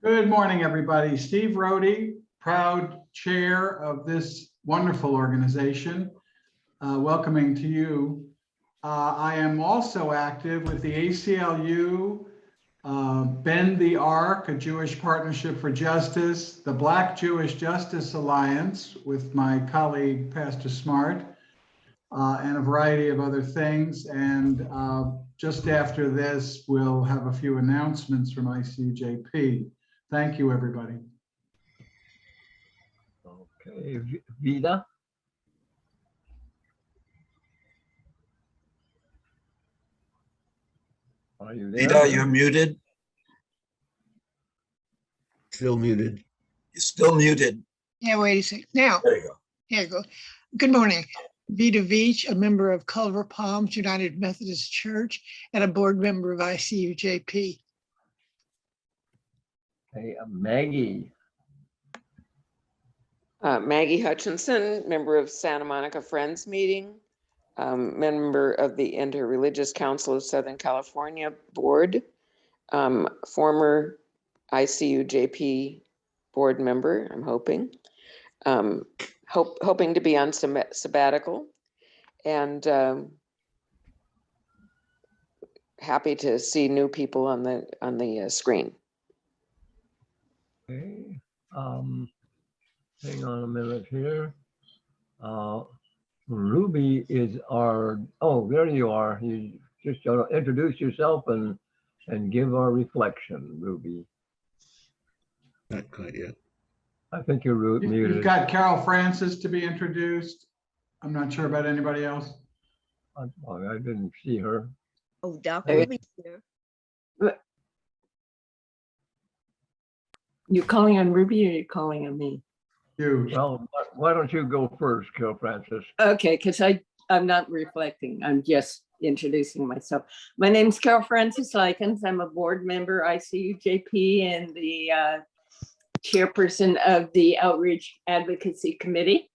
Good morning, everybody. Steve Rohde, proud chair of this wonderful organization, welcoming to you. I am also active with the ACLU, Bend the Arc, a Jewish Partnership for Justice, the Black Jewish Justice Alliance with my colleague, Pastor Smart, and a variety of other things. And just after this, we'll have a few announcements from ICUJP. Thank you, everybody. Okay, Vida. Are you there? Vida, you're muted. Still muted. You're still muted. Yeah, wait a sec. Now, There you go. here you go. Good morning. Vida Veach, a member of Culver Palms United Methodist Church and a board member of ICUJP. Hey, Maggie. Maggie Hutchinson, member of Santa Monica Friends Meeting, member of the Interreligious Council of Southern California Board, former ICUJP board member, I'm hoping. Hoping to be on sabbatical, and happy to see new people on the screen. Okay. Hang on a minute here. Ruby is our, oh, there you are. You just introduce yourself and give our reflection, Ruby. Not quite yet. I think you're muted. You've got Carol Francis to be introduced. I'm not sure about anybody else. I didn't see her. Oh, Dr. Ruby's here. You're calling on Ruby or you're calling on me? You. Well, why don't you go first, Carol Francis? Okay, because I'm not reflecting. I'm just introducing myself. My name's Carol Francis Likens. I'm a board member, ICUJP, and the chairperson of the Outreach Advocacy Committee.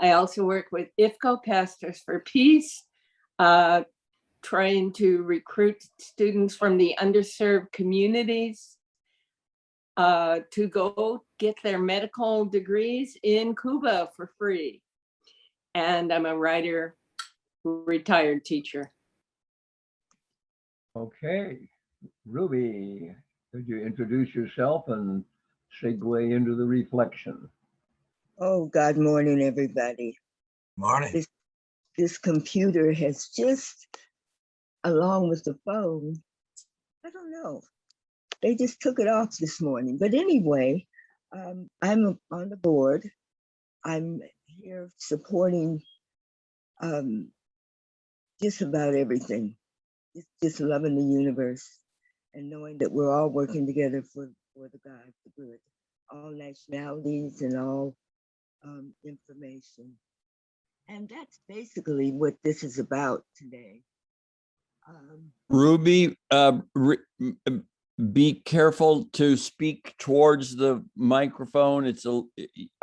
I also work with IFCO, Pastors for Peace, trying to recruit students from the underserved communities to go get their medical degrees in Cuba for free. And I'm a writer, retired teacher. Okay, Ruby, could you introduce yourself and segue into the reflection? Oh, good morning, everybody. Morning. This computer has just, along with the phone, I don't know, they just took it off this morning. But anyway, I'm on the board. I'm here supporting just about everything. Just loving the universe and knowing that we're all working together for the God, the good, all nationalities and all information. And that's basically what this is about today. Ruby, be careful to speak towards the microphone.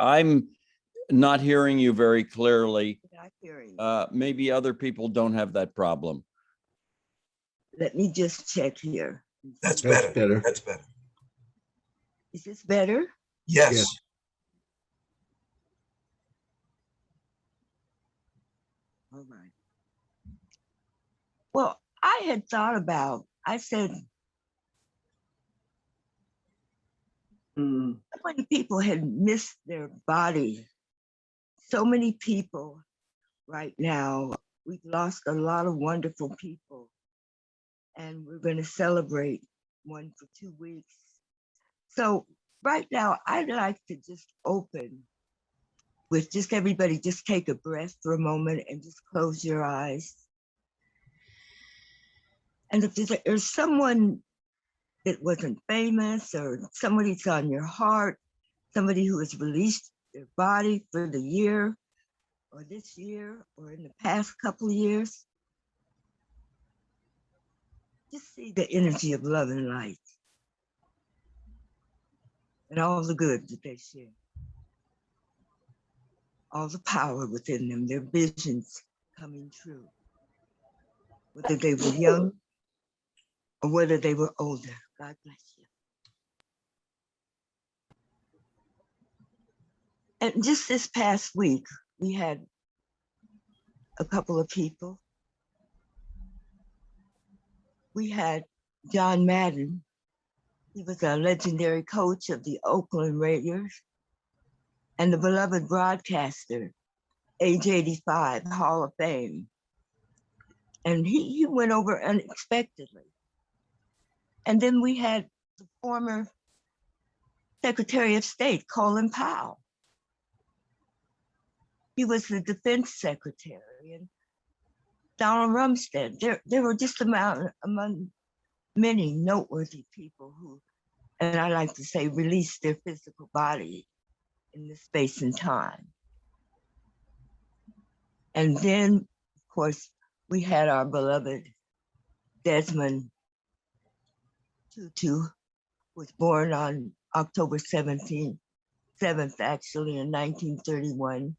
I'm not hearing you very clearly. Not hearing. Maybe other people don't have that problem. Let me just check here. That's better. better. That's better. Is this better? Yes. Yeah. All right. Well, I had thought about, I said, so many people had missed their body. So many people right now, we've lost a lot of wonderful people. And we're going to celebrate one for 2 weeks. So right now, I'd like to just open with just everybody, just take a breath for a moment and just close your eyes. And if there's someone that wasn't famous or somebody's on your heart, somebody who has released their body for the year or this year or in the past couple of years, just see the energy of love and light and all the good that they share. All the power within them, their visions coming true. Whether they were young or whether they were older. God bless you. And just this past week, we had a couple of people. We had John Madden. He was a legendary coach of the Oakland Raiders and the beloved broadcaster, age 85, Hall of Fame. And he went over unexpectedly. And then we had the former Secretary of State, Colin Powell. He was the defense secretary, and Donald Rumsfeld. There were just among many noteworthy people who, and I like to say, released their physical body in this space and time. And then, of course, we had our beloved Desmond Tutu, who was born on October 7th, actually, in 1931.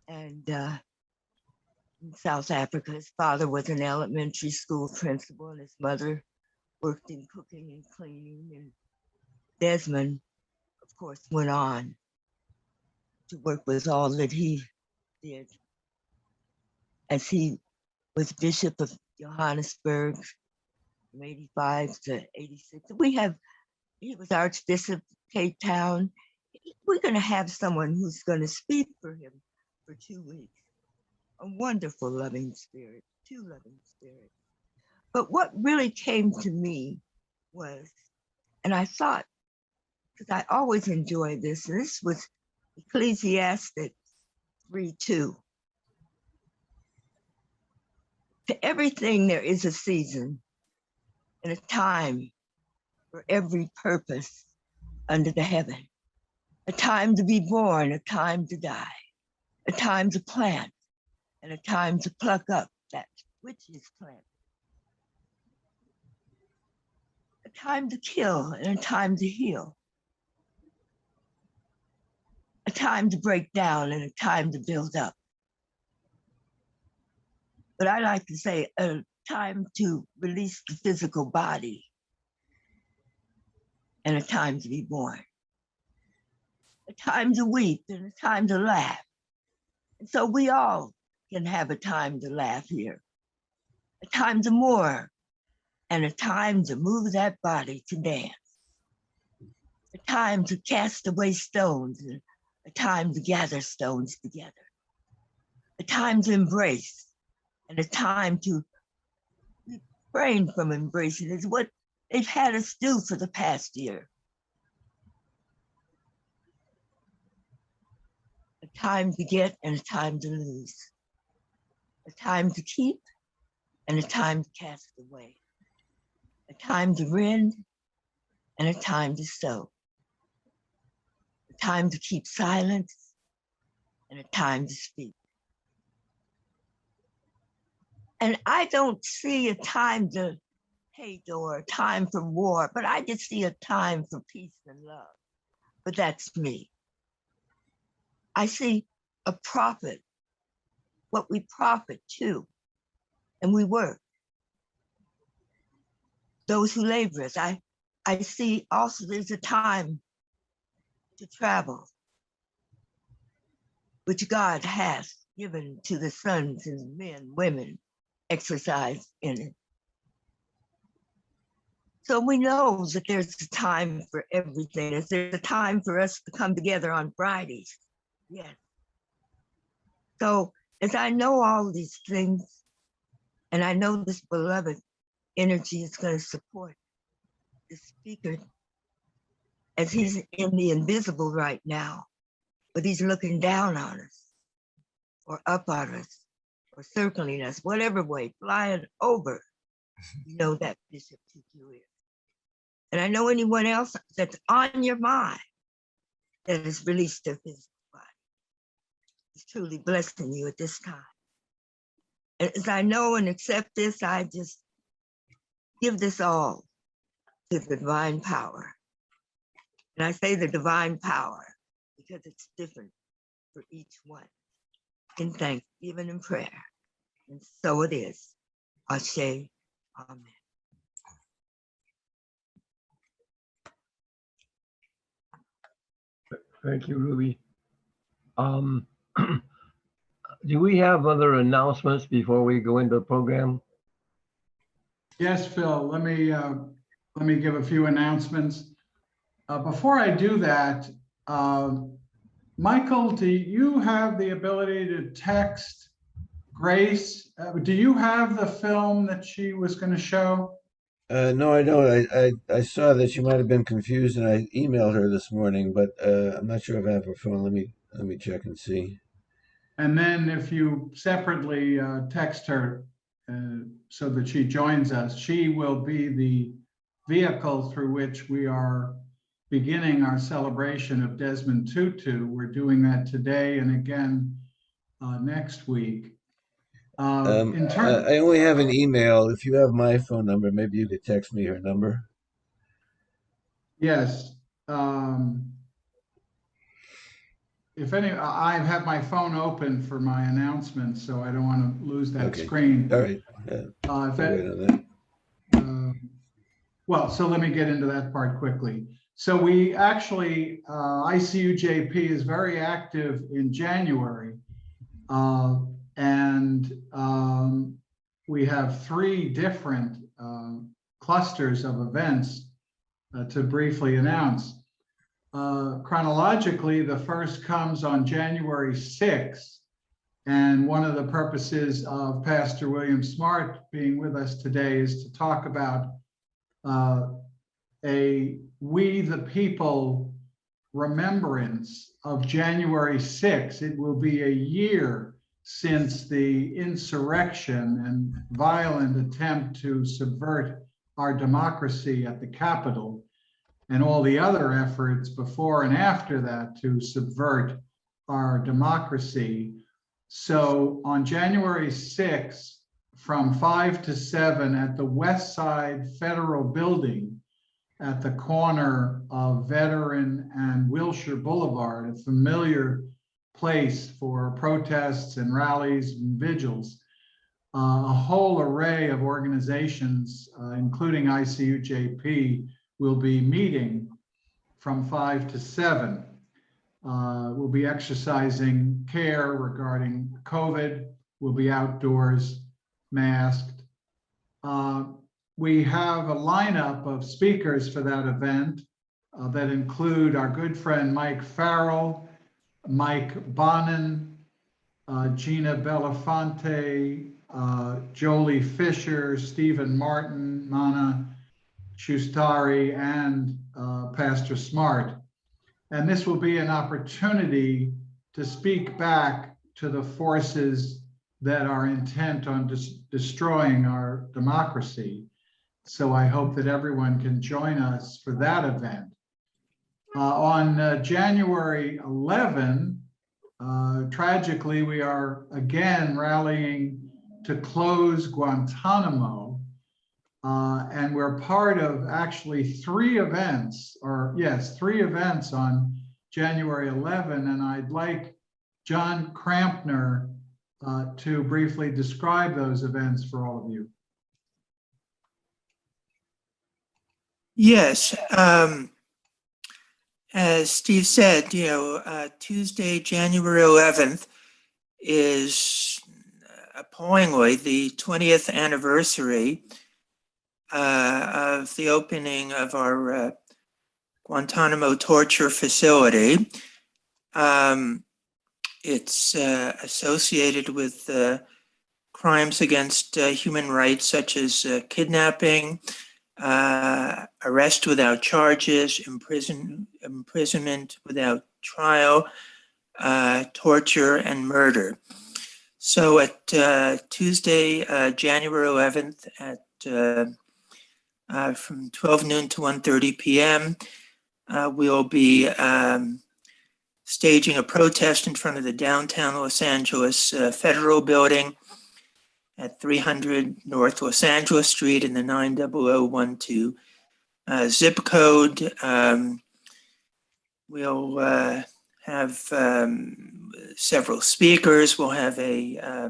And in South Africa, his father was an elementary school principal and his mother worked in cooking and cleaning. And Desmond, of course, went on to work with all that he did as he was Bishop of Johannesburg from 85 to 86. He was Archbishop of Cape Town. We're going to have someone who's going to speak for him for 2 weeks. A wonderful, loving spirit, two loving spirits. But what really came to me was, and I thought, because I always enjoy this, and this was Ecclesiastes 3:2. To everything there is a season and a time for every purpose under the heaven. A time to be born, a time to die, a time to plant, and a time to pluck up that which is planted. A time to kill and a time to heal. A time to break down and a time to build up. But I like to say a time to release the physical body and a time to be born. A time to weep and a time to laugh. And so we all can have a time to laugh here. A time to mourn and a time to move that body to dance. A time to cast away stones and a time to gather stones together. A time to embrace and a time to refrain from embracing is what they've had us do for the past year. A time to get and a time to lose. A time to keep and a time to cast away. A time to rend and a time to sow. A time to keep silence and a time to speak. And I don't see a time to hate or a time for war, but I just see a time for peace and love. But that's me. I see a profit, what we profit to, and we work. Those who labor, I see also there's a time to travel, which God has given to the sons and men, women, exercise in it. So we know that there's a time for everything. There's a time for us to come together on Fridays. Yes. So as I know all these things, and I know this beloved energy is going to support the speaker as he's in the invisible right now, but he's looking down on us or up on us or circling us, whatever way, flying over, you know that Bishop Tutu is. And I know anyone else that's on your mind that has released their physical body is truly blessing you at this time. And as I know and accept this, I just give this all to the divine power. And I say the divine power because it's different for each one. In thanksgiving and prayer. And so it is. Ashe, amen. Thank you, Ruby. Um, do we have other announcements before we go into the program? Yes, Phil, let me give a few announcements. Before I do that, Michael, do you have the ability to text Grace? Do you have the film that she was going to show? No, I don't. I saw that she might have been confused, and I emailed her this morning, but I'm not sure if I have her phone. Let me check and see. And then if you separately text her so that she joins us, she will be the vehicle through which we are beginning our celebration of Desmond Tutu. We're doing that today and again next week. I only have an email. If you have my phone number, maybe you could text me her number. Yes. If any, I have my phone open for my announcements, so I don't want to lose that Okay. screen. All right. If I'll that, wait on that. well, so let me get into that part quickly. So we actually, ICUJP is very active in January. And we have 3 different clusters of events to briefly announce. Chronologically, the first comes on January 6th. And one of the purposes of Pastor William Smart being with us today is to talk about a We the People remembrance of January 6th. It will be a year since the insurrection and violent attempt to subvert our democracy at the Capitol and all the other efforts before and after that to subvert our democracy. So on January 6th, from 5 to 7 at the West Side Federal Building at the corner of Veteran and Wilshire Boulevard, a familiar place for protests and rallies and vigils, a whole array of organizations, including ICUJP, will be meeting from 5 to 7. We'll be exercising care regarding COVID. We'll be outdoors, masked. We have a lineup of speakers for that event that include our good friend Mike Farrell, Mike Bonin, Gina Belafonte, Jolie Fisher, Stephen Martin, Mana Shustari, and Pastor Smart. And this will be an opportunity to speak back to the forces that are intent on destroying our democracy. So I hope that everyone can join us for that event. On January 11, tragically, we are again rallying to close Guantanamo. And we're part of actually 3 events, or yes, 3 events on January 11. And I'd like John Crampner to briefly describe those events for all of you. Yes, as Steve said, Tuesday, January 11th is appallingly the 20th anniversary of the opening of our Guantanamo torture facility. It's associated with crimes against human rights, such as kidnapping, arrest without charges, imprisonment without trial, torture, and murder. So at Tuesday, January 11th at from 12 noon to 1:30 p.m., we'll be staging a protest in front of the downtown Los Angeles Federal Building at 300 North Los Angeles Street in the 90012 zip code. We'll have several speakers. We'll have a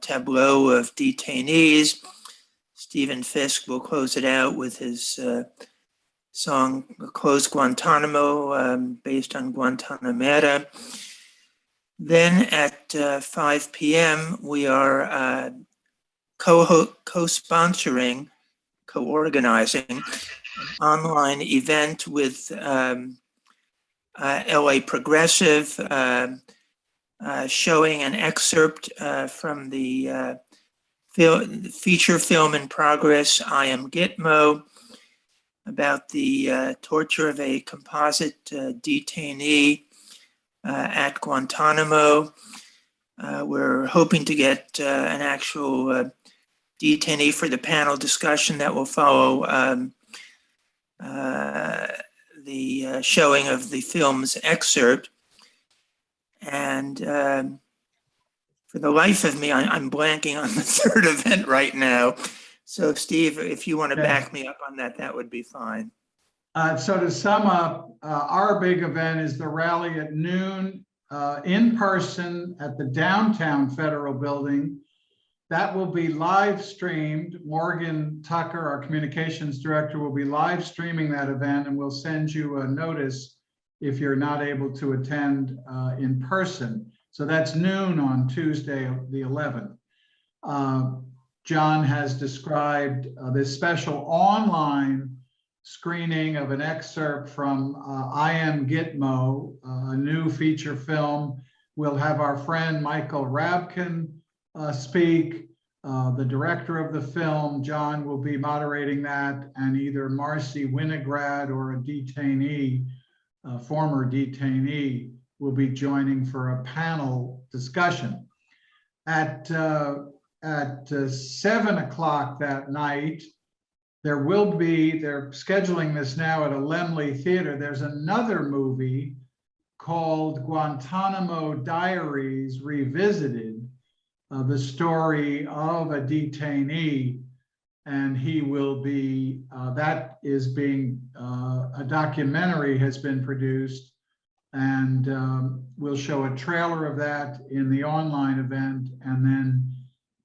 tableau of detainees. Stephen Fisk will close it out with his song Close Guantanamo, based on Guantanamera. Then at 5 p.m., we are co-sponsoring, co-organizing an online event with LA Progressive, showing an excerpt from the feature film in progress, I Am Gitmo, about the torture of a composite detainee at Guantanamo. We're hoping to get an actual detainee for the panel discussion that will follow the showing of the film's excerpt. And for the life of me, I'm blanking on the third event right now. So Steve, if you want to back me up on that, that would be fine. So to sum up, our big event is the rally at noon in person at the downtown Federal Building. That will be live streamed. Morgan Tucker, our communications director, will be live streaming that event, and we'll send you a notice if you're not able to attend in person. So that's noon on Tuesday, the 11th. John has described this special online screening of an excerpt from I Am Gitmo, a new feature film. We'll have our friend Michael Rabkin speak. The director of the film, John, will be moderating that, and either Marcy Winograd or a detainee, former detainee, will be joining for a panel discussion. At 7 o'clock that night, they're scheduling this now at a Lemley Theater. There's another movie called Guantanamo Diaries Revisited, the story of a detainee, and he will be, that is being, a documentary has been produced, and we'll show a trailer of that in the online event, and then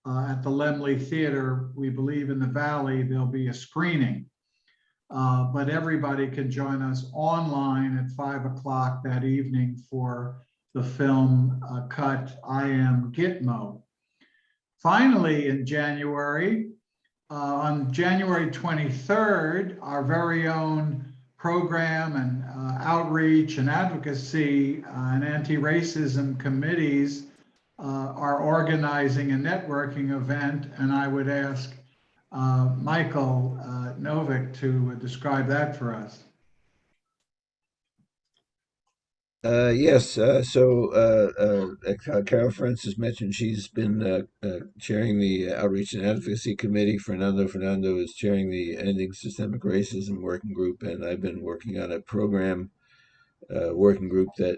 at the Lemley Theater, we believe in the Valley, there'll be a screening. But everybody can join us online at 5 o'clock that evening for the film cut I Am Gitmo. Finally, in January, on January 23rd, our very own program and outreach and advocacy and anti-racism committees are organizing a networking event, and I would ask Michael Novick to describe that for us. Yes, Carol Francis mentioned she's been chairing the Outreach and Advocacy Committee. Fernando is chairing the Ending Systemic Racism Working Group, and I've been working on a program working group that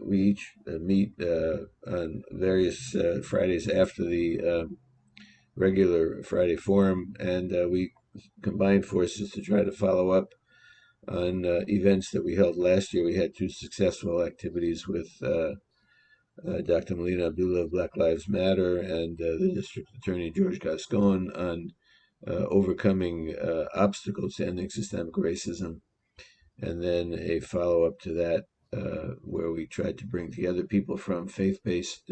we each meet on various Fridays after the regular Friday forum, and we combined forces to try to follow up on events that we held last year. We had two successful activities with Dr. Melina Abdullah of Black Lives Matter and the District Attorney George Gascon on overcoming obstacles to ending systemic racism. And then a follow-up to that where we tried to bring together people from faith-based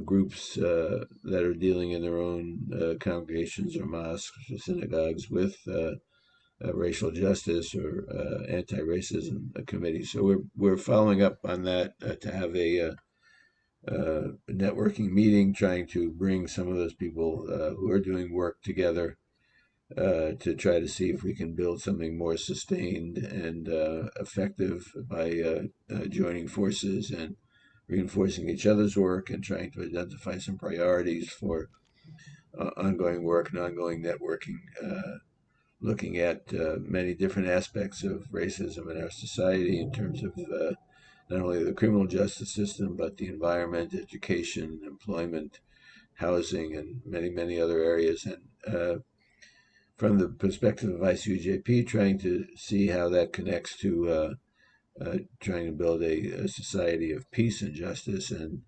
groups that are dealing in their own congregations or mosques or synagogues with racial justice or anti-racism committee. So we're following up on that to have a networking meeting, trying to bring some of those people who are doing work together to try to see if we can build something more sustained and effective by joining forces and reinforcing each other's work and trying to identify some priorities for ongoing work and ongoing networking, looking at many different aspects of racism in our society in terms of not only the criminal justice system, but the environment, education, employment, housing, and many, many other areas. And from the perspective of ICUJP, trying to see how that connects to trying to build a society of peace and justice and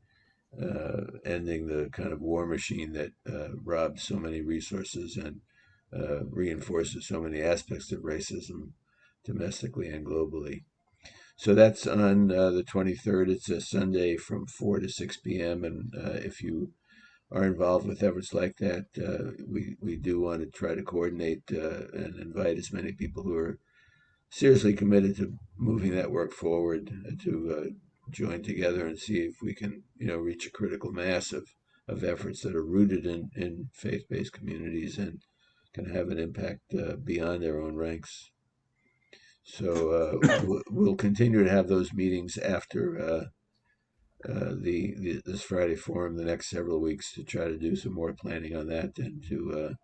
ending the kind of war machine that robs so many resources and reinforces so many aspects of racism domestically and globally. So that's on the 23rd. It's a Sunday from 4 to 6 p.m. And if you are involved with efforts like that, we do want to try to coordinate and invite as many people who are seriously committed to moving that work forward to join together and see if we can, reach a critical mass of efforts that are rooted in faith-based communities and can have an impact beyond their own ranks. So we'll continue to have those meetings after this Friday forum the next several weeks to try to do some more planning on that and to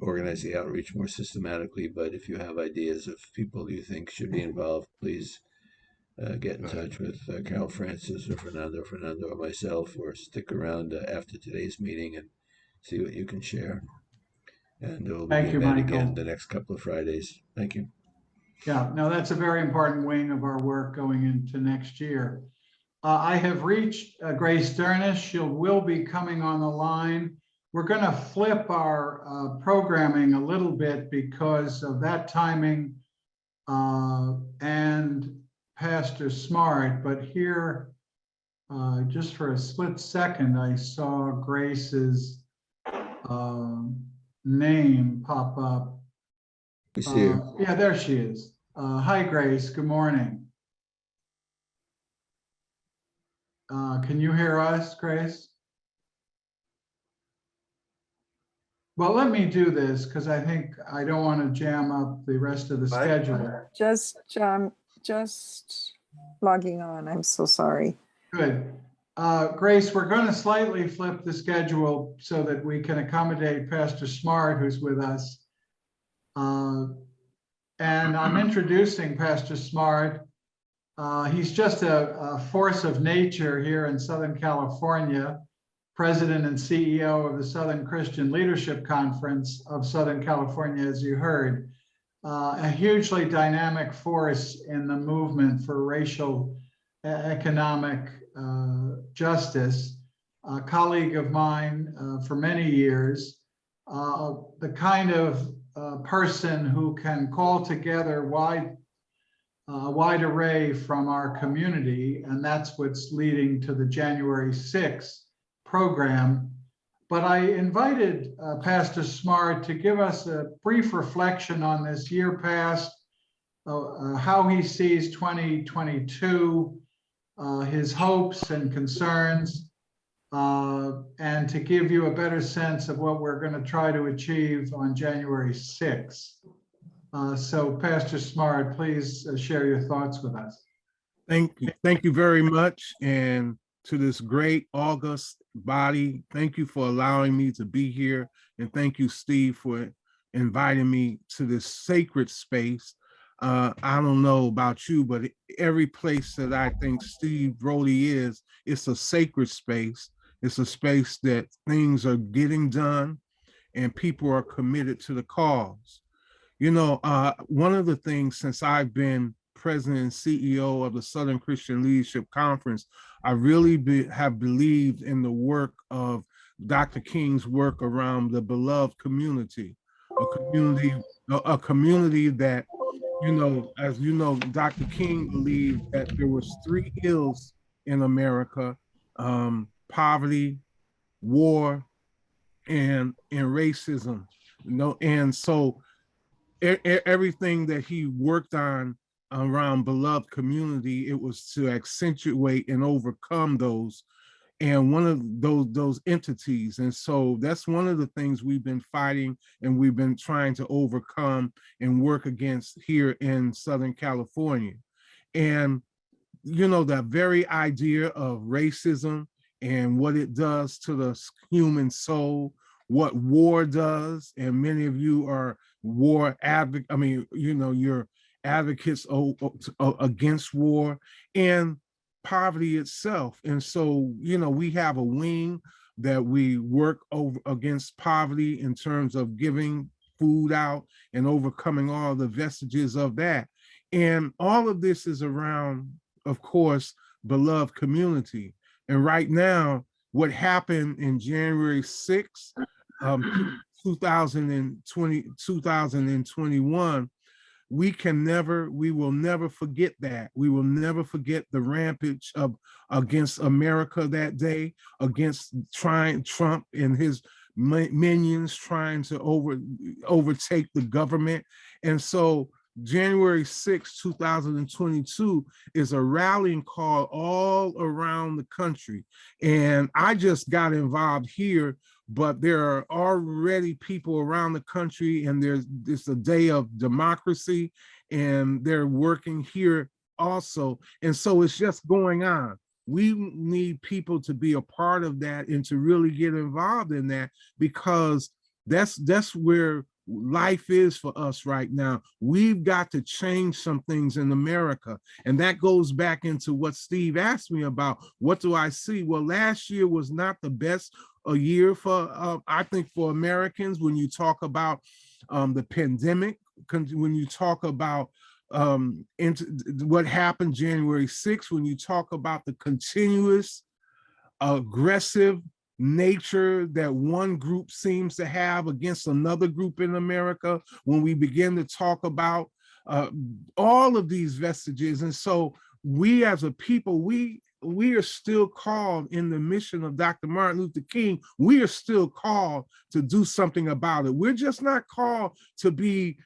organize the outreach more systematically. But if you have ideas of people you think should be involved, please get in touch with Carol Francis or Fernando or myself, or stick around after today's meeting and see what you can share. And we'll be Thank you, doing that Michael. again the next couple of Fridays. Thank you. Yeah, no, that's a very important wing of our work going into next year. I have reached Grace Dernish. She will be coming on the line. We're going to flip our programming a little bit because of that timing and Pastor Smart. But here, just for a split second, I saw Grace's name pop up. We see you. Yeah, there she is. Hi, Grace. Good morning. Can you hear us, Grace? Well, let me do this because I think I don't want to jam up the rest of the schedule. Just logging on. I'm so sorry. Good. Grace, we're going to slightly flip the schedule so that we can accommodate Pastor Smart, who's with us. And I'm introducing Pastor Smart. He's just a force of nature here in Southern California, President and CEO of the Southern Christian Leadership Conference of Southern California, as you heard. A hugely dynamic force in the movement for racial economic justice, a colleague of mine for many years, the kind of person who can call together a wide array from our community, and that's what's leading to the January 6th program. But I invited Pastor Smart to give us a brief reflection on this year past, how he sees 2022, his hopes and concerns, and to give you a better sense of what we're going to try to achieve on January 6th. So Pastor Smart, please share your thoughts with us. Thank you very much. And to this great august body, thank you for allowing me to be here. And thank you, Steve, for inviting me to this sacred space. I don't know about you, but every place that I think Steve Brody is, it's a sacred space. It's a space that things are getting done and people are committed to the cause. One of the things since I've been president and CEO of the Southern Christian Leadership Conference, I really have believed in the work of Dr. King's work around the beloved community, a community that, as you know, Dr. King believed that there was 3 ills in America: poverty, war, and racism. And so everything that he worked on around beloved community, it was to accentuate and overcome those, and one of those entities. And so that's one of the things we've been fighting and we've been trying to overcome and work against here in Southern California. And that very idea of racism and what it does to the human soul, what war does, and many of you are war advocates. I mean, you're advocates against war and poverty itself. And so, we have a wing that we work over against poverty in terms of giving food out and overcoming all the vestiges of that. And all of this is around, of course, beloved community. And right now, what happened in January 6th, 2020, 2021, we will never forget that. We will never forget the rampage of against America that day, against Trump and his minions trying to overtake the government. And so January 6, 2022 is a rallying call all around the country. And I just got involved here, but there are already people around the country, and it's a day of democracy, and they're working here also. And so it's just going on. We need people to be a part of that and to really get involved in that, because that's where life is for us right now. We've got to change some things in America. And that goes back into what Steve asked me about. What do I see? Well, last year was not the best a year for, I think, for Americans. When you talk about the pandemic, when you talk about what happened January 6th, when you talk about the continuous aggressive nature that one group seems to have against another group in America, when we begin to talk about all of these vestiges. And so we as a people, we are still called in the mission of Dr. Martin Luther King. We are still called to do something about it. We're just not called to be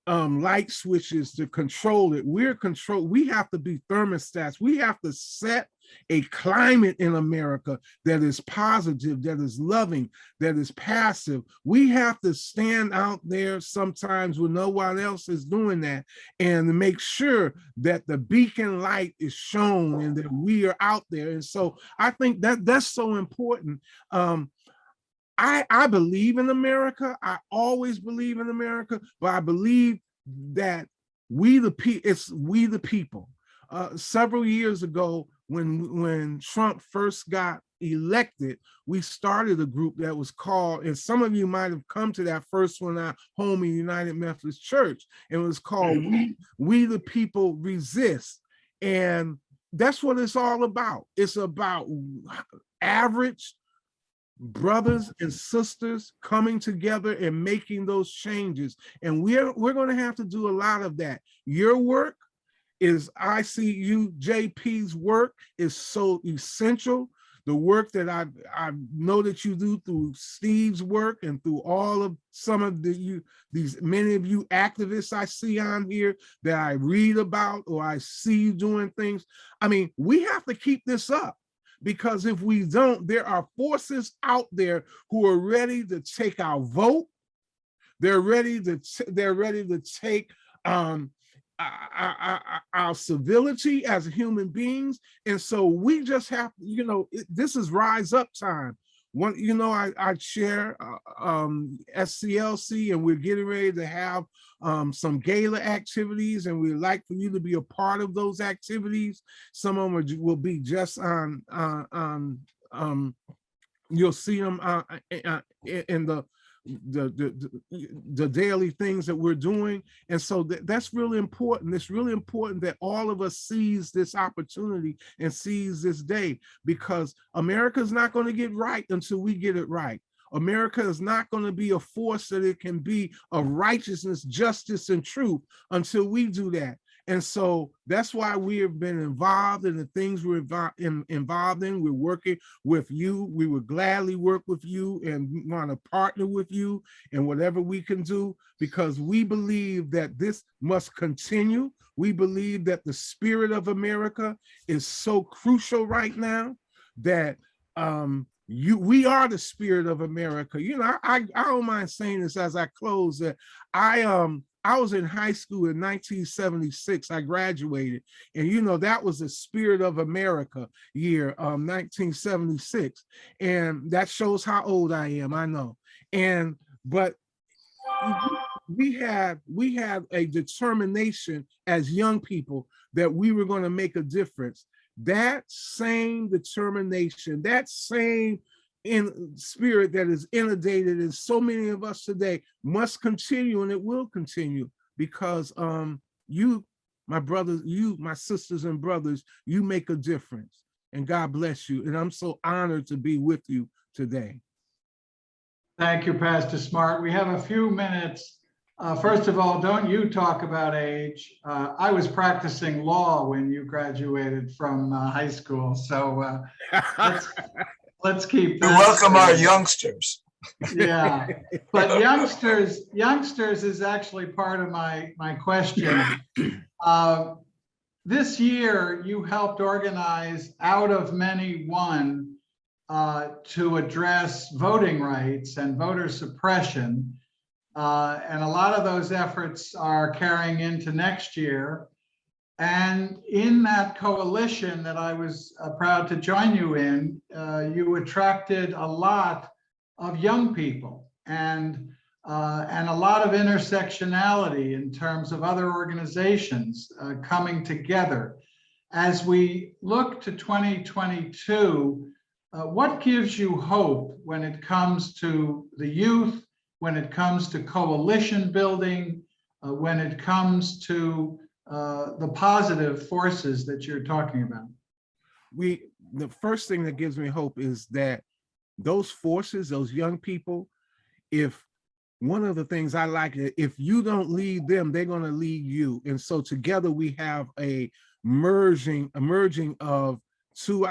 light switches to control it. We have to be thermostats. We have to set a climate in America that is positive, that is loving, that is passive. We have to stand out there sometimes when no one else is doing that, and make sure that the beacon light is shown and that we are out there. And so I think that's so important. I believe in America. I always believe in America, but I believe that it's we the people. Several years ago, when Trump first got elected, we started a group that was called, and some of you might have come to that first one at home in United Methodist Church. It was called We the People Resist. And that's what it's all about. It's about average brothers and sisters coming together and making those changes. And we're going to have to do a lot of that. Your work is ICUJP's work is so essential. The work that I know that you do through Steve's work and through all of some of many of you activists I see on here that I read about, or I see you doing things. I mean, we have to keep this up, because if we don't, there are forces out there who are ready to take our vote. They're ready to take our civility as human beings. And so we just have, this is rise up time. I chair SCLC, and we're getting ready to have some gala activities, and we'd like for you to be a part of those activities. Some of them will be just on you'll see them in the daily things that we're doing. And so that's really important. It's really important that all of us seize this opportunity and seize this day, because America is not going to get right until we get it right. America is not going to be a force that it can be of righteousness, justice, and truth until we do that. And so that's why we have been involved in the things we're involved in. We're working with you. We would gladly work with you and want to partner with you in whatever we can do, because we believe that this must continue. We believe that the spirit of America is so crucial right now that we are the spirit of America. I don't mind saying this as I close, that I was in high school in 1976. I graduated, and that was the Spirit of America year, 1976, and that shows how old I am. I know, but we had a determination as young people that we were going to make a difference. That same determination, that same in spirit that is inundated in so many of us today must continue, and it will continue, because you, my brothers, my sisters and brothers, you make a difference, and God bless you. And I'm so honored to be with you today. Thank you, Pastor Smart. We have a few minutes. First of all, don't you talk about age. I was practicing law when you graduated from high school, so let's keep We that welcome our straight. youngsters. Yeah, but youngsters is actually part of my question. This year, you helped organize Out of Many One to address voting rights and voter suppression. And a lot of those efforts are carrying into next year. And in that coalition that I was proud to join you in, you attracted a lot of young people and a lot of intersectionality in terms of other organizations coming together. As we look to 2022, what gives you hope when it comes to the youth, when it comes to coalition building, when it comes to the positive forces that you're talking about? The first thing that gives me hope is that those forces, those young people, if one of the things I like, if you don't lead them, they're going to lead you. And so together we have a emerging of two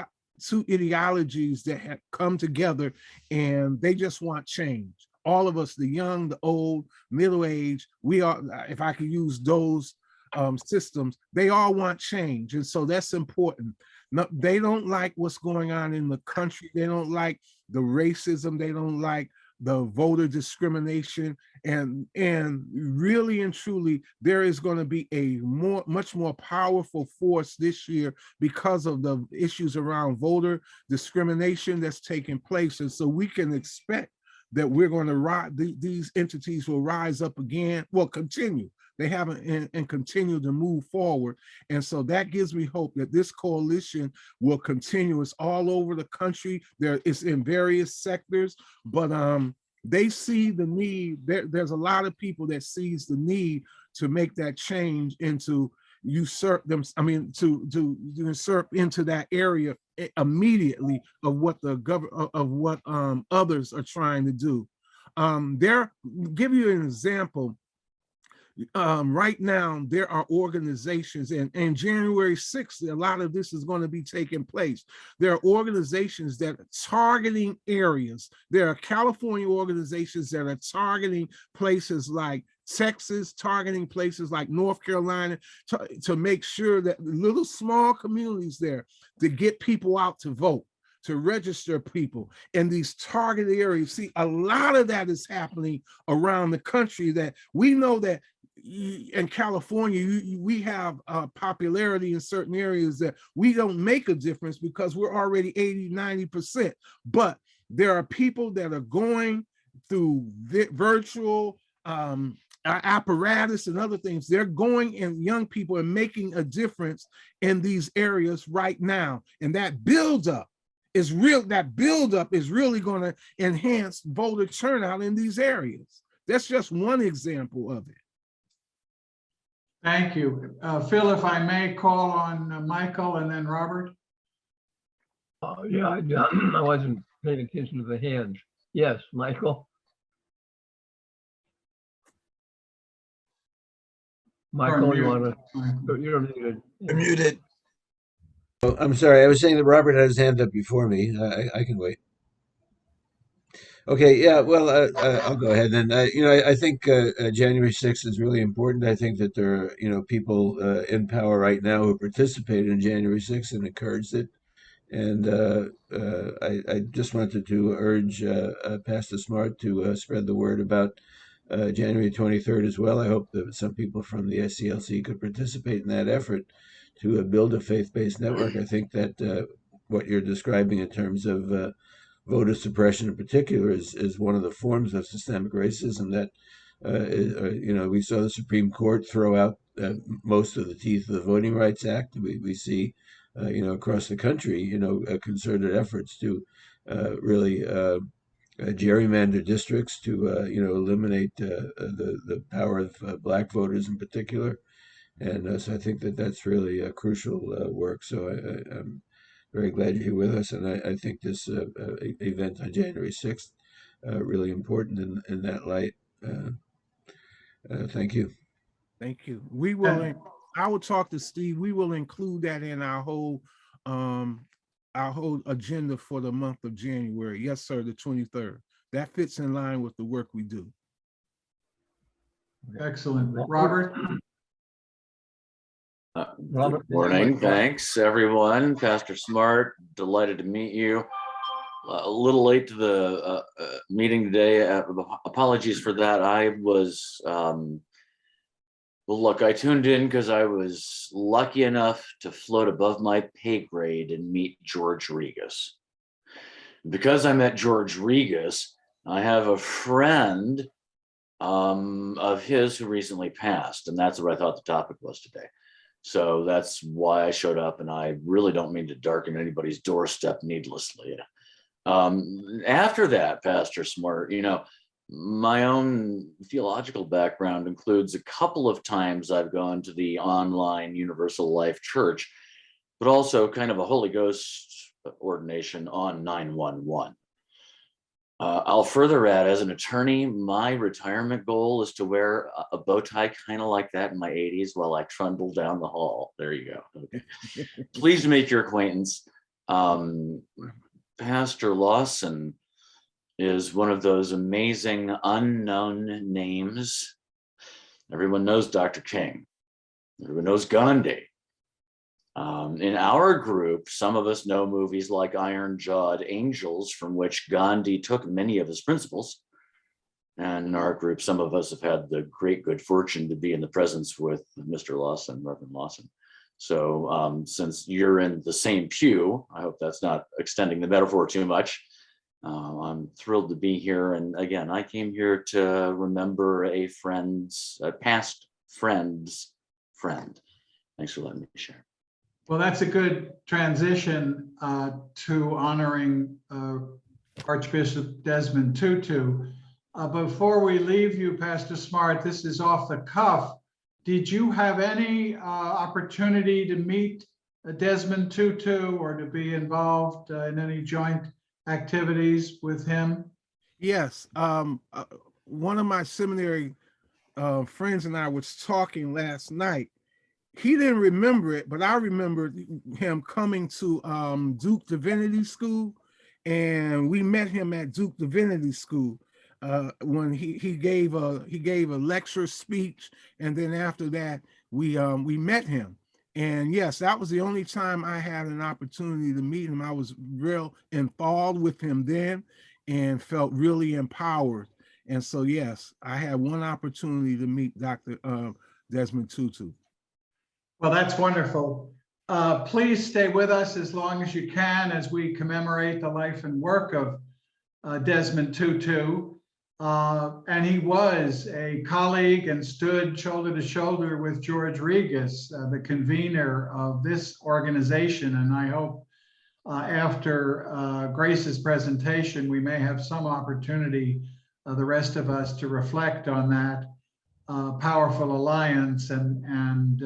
ideologies that have come together, and they just want change. All of us, the young, the old, middle-aged, we are, if I could use those systems, they all want change. And so that's important. No, they don't like what's going on in the country. They don't like the racism. They don't like the voter discrimination. And really and truly, there is going to be a much more powerful force this year because of the issues around voter discrimination that's taking place. And so we can expect that we're going to rise, these entities will rise up again, well, continue. They haven't and continue to move forward. And so that gives me hope that this coalition will continue. It's all over the country. It's in various sectors, but they see the need. There's a lot of people that sees the need to make that change and to usurp them. I mean, to usurp into that area immediately of what the government, of what others are trying to do. Give you an example. Right now, there are organizations, and January 6th, a lot of this is going to be taking place. There are organizations that are targeting areas. There are California organizations that are targeting places like Texas, targeting places like North Carolina, to make sure that little small communities there, to get people out to vote, to register people in these targeted areas. See, a lot of that is happening around the country, that we know that in California, we have popularity in certain areas that we don't make a difference because we're already 80–90%. But there are people that are going through virtual apparatus and other things. They're going, and young people are making a difference in these areas right now. And that buildup is real. That buildup is really going to enhance voter turnout in these areas. That's just one example of it. Thank you. Phil, if I may call on Michael and then Robert. Yeah, I wasn't paying attention to the hands. Yes, Michael. Michael, you want to? You're muted. You're muted. Oh, I'm sorry. I was saying that Robert had his hand up before me. I can wait. Okay, yeah, well, I'll go ahead then. I think January 6th is really important. I think that there are, people in power right now who participated in January 6th and encouraged it. And I just wanted to urge Pastor Smart to spread the word about January 23rd as well. I hope that some people from the SCLC could participate in that effort to build a faith-based network. I think that what you're describing in terms of voter suppression in particular is one of the forms of systemic racism that, we saw the Supreme Court throw out most of the teeth of the Voting Rights Act. We see, across the country, concerted efforts to really gerrymander districts to, eliminate the power of Black voters in particular. And so I think that that's really a crucial work. So I'm very glad you're here with us. And I think this event on January 6th really important in that light. Thank you. Thank you. We will. I will talk to Steve. We will include that in our whole agenda for the month of January. Yes, sir. The 23rd. That fits in line with the work we do. Excellent. Robert? Robert, Good morning. Thanks, everyone. Pastor Smart, delighted to meet you. A little late to the meeting today. Apologies for that. I was, well, look, I tuned in because I was lucky enough to float above my pay grade and meet George Regas. Because I met George Regas, I have a friend of his who recently passed, and that's what I thought the topic was today. So that's why I showed up, and I really don't mean to darken anybody's doorstep needlessly. After that, Pastor Smart, you know, my own theological background includes a couple of times I've gone to the online Universal Life Church, but also kind of a Holy Ghost ordination on 911. I'll further add, as an attorney, my retirement goal is to wear a bow tie kind of like that in my 80s while I trundle down the hall. There you go. Okay. Pleased to make your acquaintance. Pastor Lawson is one of those amazing unknown names. Everyone knows Dr. King. Everyone knows Gandhi. In our group, some of us know movies like Iron-Jawed Angels, from which Gandhi took many of his principles. And in our group, some of us have had the great good fortune to be in the presence with Mr. Lawson, Reverend Lawson. So since you're in the same pew, I hope that's not extending the metaphor too much. I'm thrilled to be here. And again, I came here to remember a past friend's friend. Thanks for letting me share. Well, that's a good transition to honoring Archbishop Desmond Tutu. Before we leave you, Pastor Smart, this is off the cuff. Did you have any opportunity to meet Desmond Tutu or to be involved in any joint activities with him? Yes. One of my seminary friends and I was talking last night. He didn't remember it, but I remember him coming to Duke Divinity School, and we met him at Duke Divinity School when he gave a lecture speech, and then after that we met him. And yes, that was the only time I had an opportunity to meet him. I was real enthralled with him then, and felt really empowered. And so yes, I had one opportunity to meet Dr. Desmond Tutu. Well, that's wonderful. Please stay with us as long as you can as we commemorate the life and work of Desmond Tutu. And he was a colleague and stood shoulder to shoulder with George Regas, the convener of this organization. And I hope after Grace's presentation, we may have some opportunity, the rest of us, to reflect on that powerful alliance and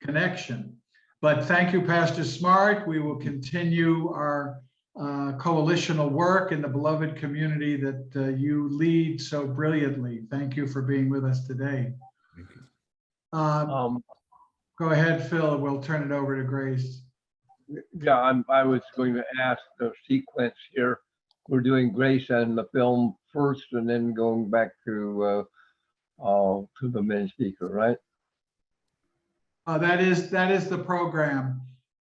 connection. But thank you, Pastor Smart. We will continue our coalitional work in the beloved community that you lead so brilliantly. Thank you for being with us today. Thank you. Go ahead, Phil. We'll turn it over to Grace. Yeah, I was going to ask the sequence here. We're doing Grace and the film first, and then going back to the main speaker, right? That is the program.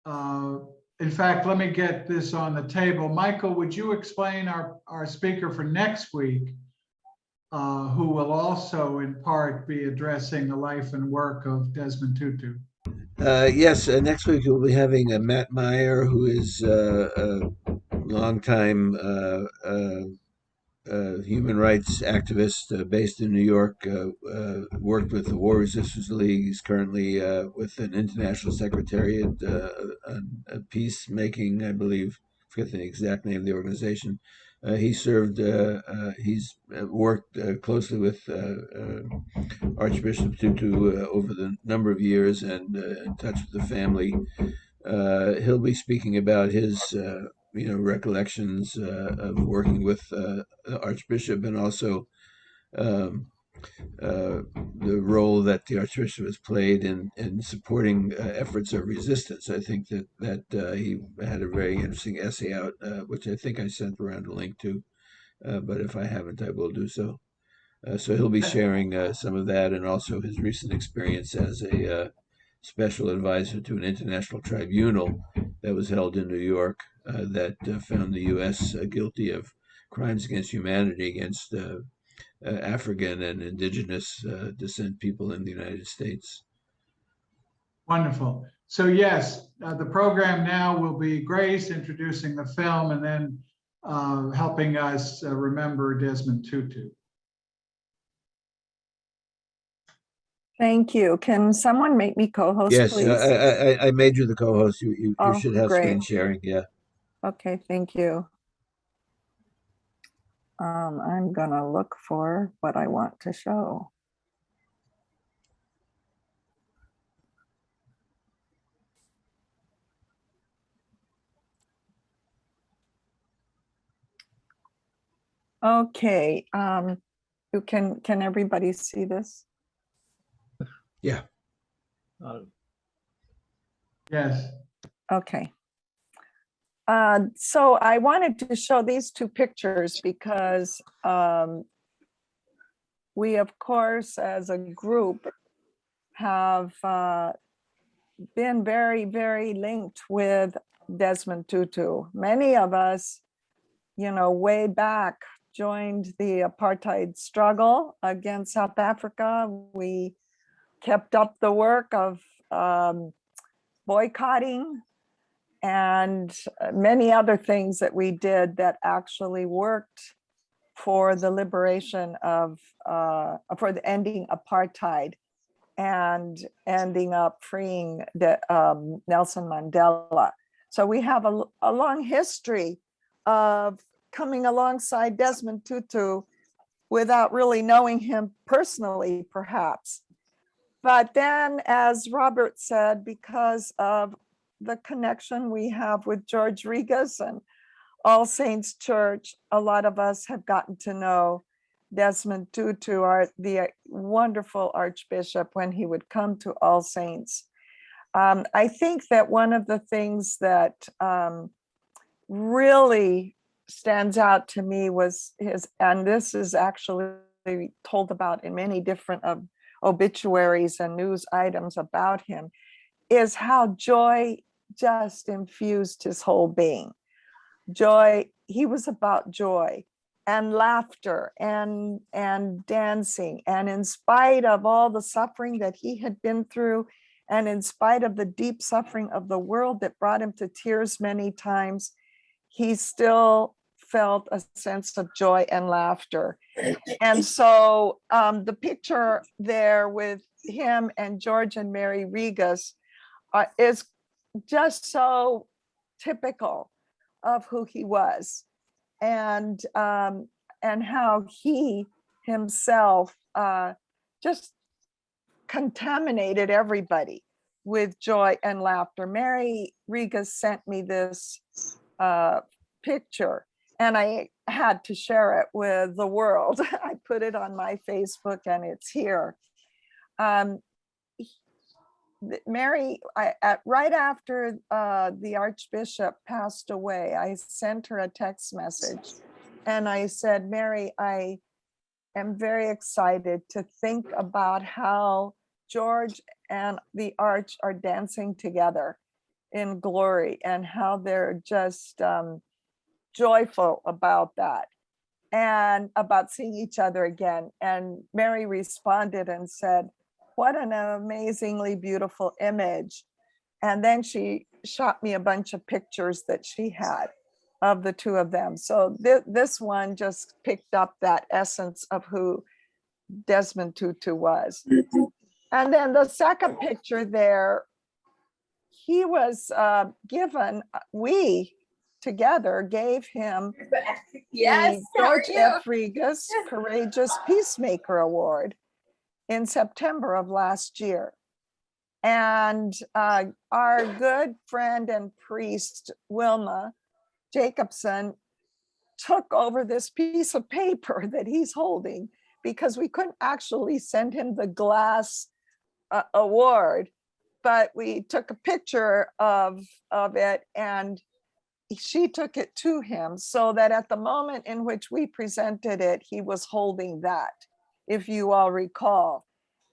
In fact, let me get this on the table. Michael, would you explain our speaker for next week, who will also in part be addressing the life and work of Desmond Tutu? Yes, next week we'll be having Matt Meyer, who is a longtime human rights activist based in New York, worked with the War Resisters League. He's currently with an international secretariat on peacemaking, I believe. I forget the exact name of the organization. He's worked closely with Archbishop Tutu over the number of years, and in touch with the family. He'll be speaking about his recollections of working with the Archbishop, and also the role that the Archbishop has played in supporting efforts of resistance. I think that he had a very interesting essay out, which I think I sent around a link to, but if I haven't, I will do so. So he'll be sharing some of that, and also his recent experience as a special advisor to an international tribunal that was held in New York that found the U.S. Guilty of crimes against humanity against African and indigenous descent people in the United States. Wonderful. So yes, the program now will be Grace introducing the film and then helping us remember Desmond Tutu. Thank you. Can someone make me co-host, Yes, please? I made you the co-host. You Oh, should have great. screen sharing. Yeah. Okay, thank you. I'm gonna look for what I want to show. Okay, can everybody see this? Yeah. Yes. Okay. So I wanted to show these two pictures because we, of course, as a group, have been very, very linked with Desmond Tutu. Many of us, way back, joined the apartheid struggle against South Africa. We kept up the work of boycotting and many other things that we did that actually worked for the liberation of, for the ending apartheid and ending up freeing Nelson Mandela. So we have a long history of coming alongside Desmond Tutu without really knowing him personally, perhaps. But then, as Robert said, because of the connection we have with George Regas and All Saints Church, a lot of us have gotten to know Desmond Tutu, the wonderful Archbishop, when he would come to All Saints. I think that one of the things that really stands out to me was his, and this is actually told about in many different obituaries and news items about him, is how joy just infused his whole being. Joy, he was about joy and laughter and dancing. And in spite of all the suffering that he had been through, and in spite of the deep suffering of the world that brought him to tears many times, he still felt a sense of joy and laughter. And so the picture there with him and George and Mary Regas is just so typical of who he was, and how he himself just contaminated everybody with joy and laughter. Mary Regas sent me this picture, and I had to share it with the world. I put it on my Facebook, and it's here. Mary, right after the Archbishop passed away, I sent her a text message, and I said, Mary, I am very excited to think about how George and the Arch are dancing together in glory, and how they're just joyful about that and about seeing each other again. And Mary responded and said, what an amazingly beautiful image. And then she shot me a bunch of pictures that she had of the two of them. So this one just picked up that essence of who Desmond Tutu was. And then the second picture there, he was given, we together gave him the George F. Regas Courageous Peacemaker Award in September of last year. And our good friend and priest, Wilma, Jacobson took over this piece of paper that he's holding because we couldn't actually send him the glass award, but we took a picture of it and she took it to him so that at the moment in which we presented it, he was holding that, if you all recall.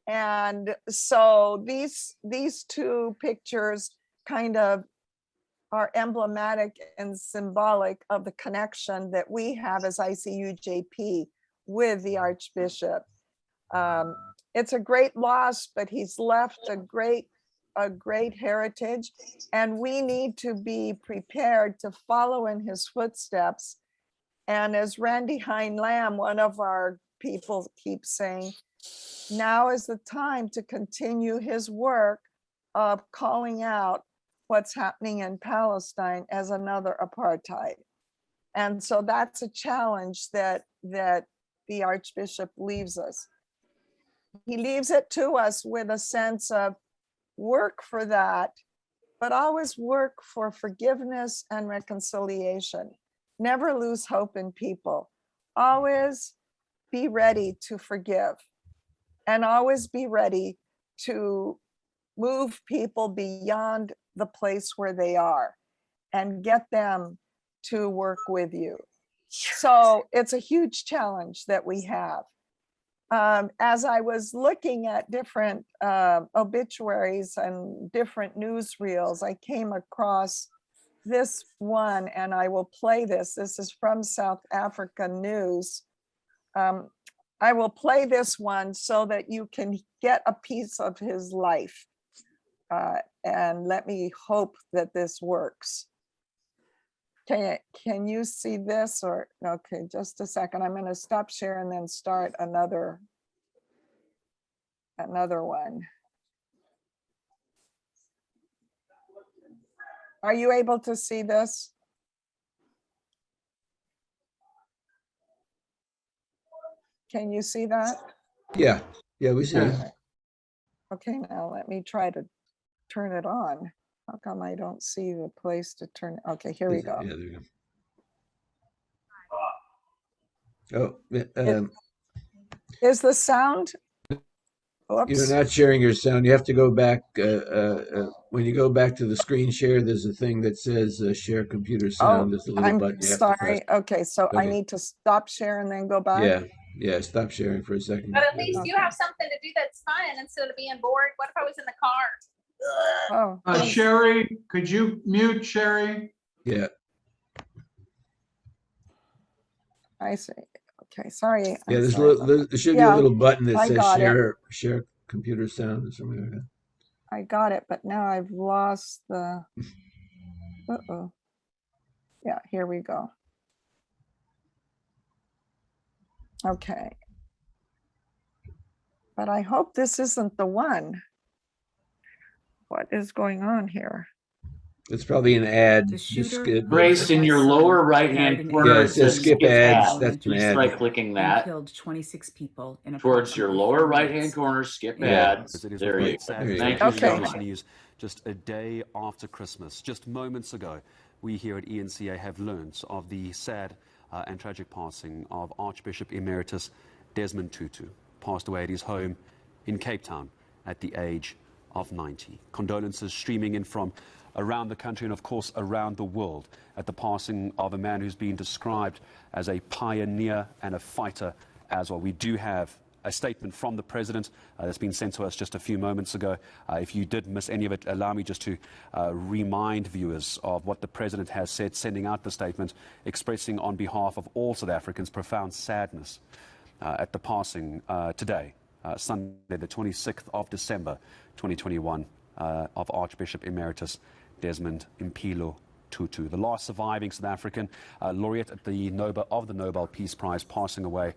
And so these two pictures kind of are emblematic and symbolic of the connection that we have as ICUJP with the Archbishop. It's a great loss, but he's left a great heritage, and we need to be prepared to follow in his footsteps. And as Randy Hein Lamb, one of our people, keeps saying, now is the time to continue his work of calling out what's happening in Palestine as another apartheid. And so that's a challenge that the Archbishop leaves us. He leaves it to us with a sense of work for that, but always work for forgiveness and reconciliation. Never lose hope in people. Always be ready to forgive, and always be ready to move people beyond the place where they are and get them to work with you. So it's a huge challenge that we have. As I was looking at different obituaries and different newsreels, I came across this one, and I will play this. This is from South Africa News. I will play this one so that you can get a piece of his life. And let me hope that this works. Can you see this? Or okay, just a second. I'm going to stop share and then start another one. Are you able to see this? Can you see that? Yeah, we see it. Okay, now let me try to turn it on. How come I don't see the place to turn? Okay, here we go. Yeah, there you go. Oh, Is the sound? Oops. you're not sharing your sound. You have to go back. When you go back to the screen share, there's a thing that says share computer sound. There's a little I'm button you have to press. sorry. Okay, so I need to stop share and then go back. Yeah, stop sharing for a second. But at least you have something to do that's fun instead of being bored. What if I was in the car? Oh, Sherry, could you mute Sherry? Yeah. I see. Okay, sorry. Yeah, there should be a little button that I says got it. share computer sound or something like that. I got it, but now I've lost the. Uh-oh. Yeah, here we go. Okay. But I hope this isn't the one. What is going on here? It's probably an ad. Grace, in your lower right-hand corner, it says skip ads. That's an Just ad. try clicking that. Killed 26 people in Towards your lower right-hand corner, skip ads. There you go. Thank you so much. News just a day after Christmas. Just moments ago, we here at ENCA have learned of the sad and tragic passing of Archbishop Emeritus Desmond Tutu, passed away at his home in Cape Town at the age of 90. Condolences streaming in from around the country and, of course, around the world at the passing of a man who's been described as a pioneer and a fighter as well. We do have a statement from the president that's been sent to us just a few moments ago. If you did miss any of it, allow me just to remind viewers of what the president has said, sending out the statement, expressing on behalf of all South Africans profound sadness at the passing today, Sunday, the 26th of December, 2021, of Archbishop Emeritus Desmond Mpilo Tutu, the last surviving South African laureate at the Nobel Peace Prize, passing away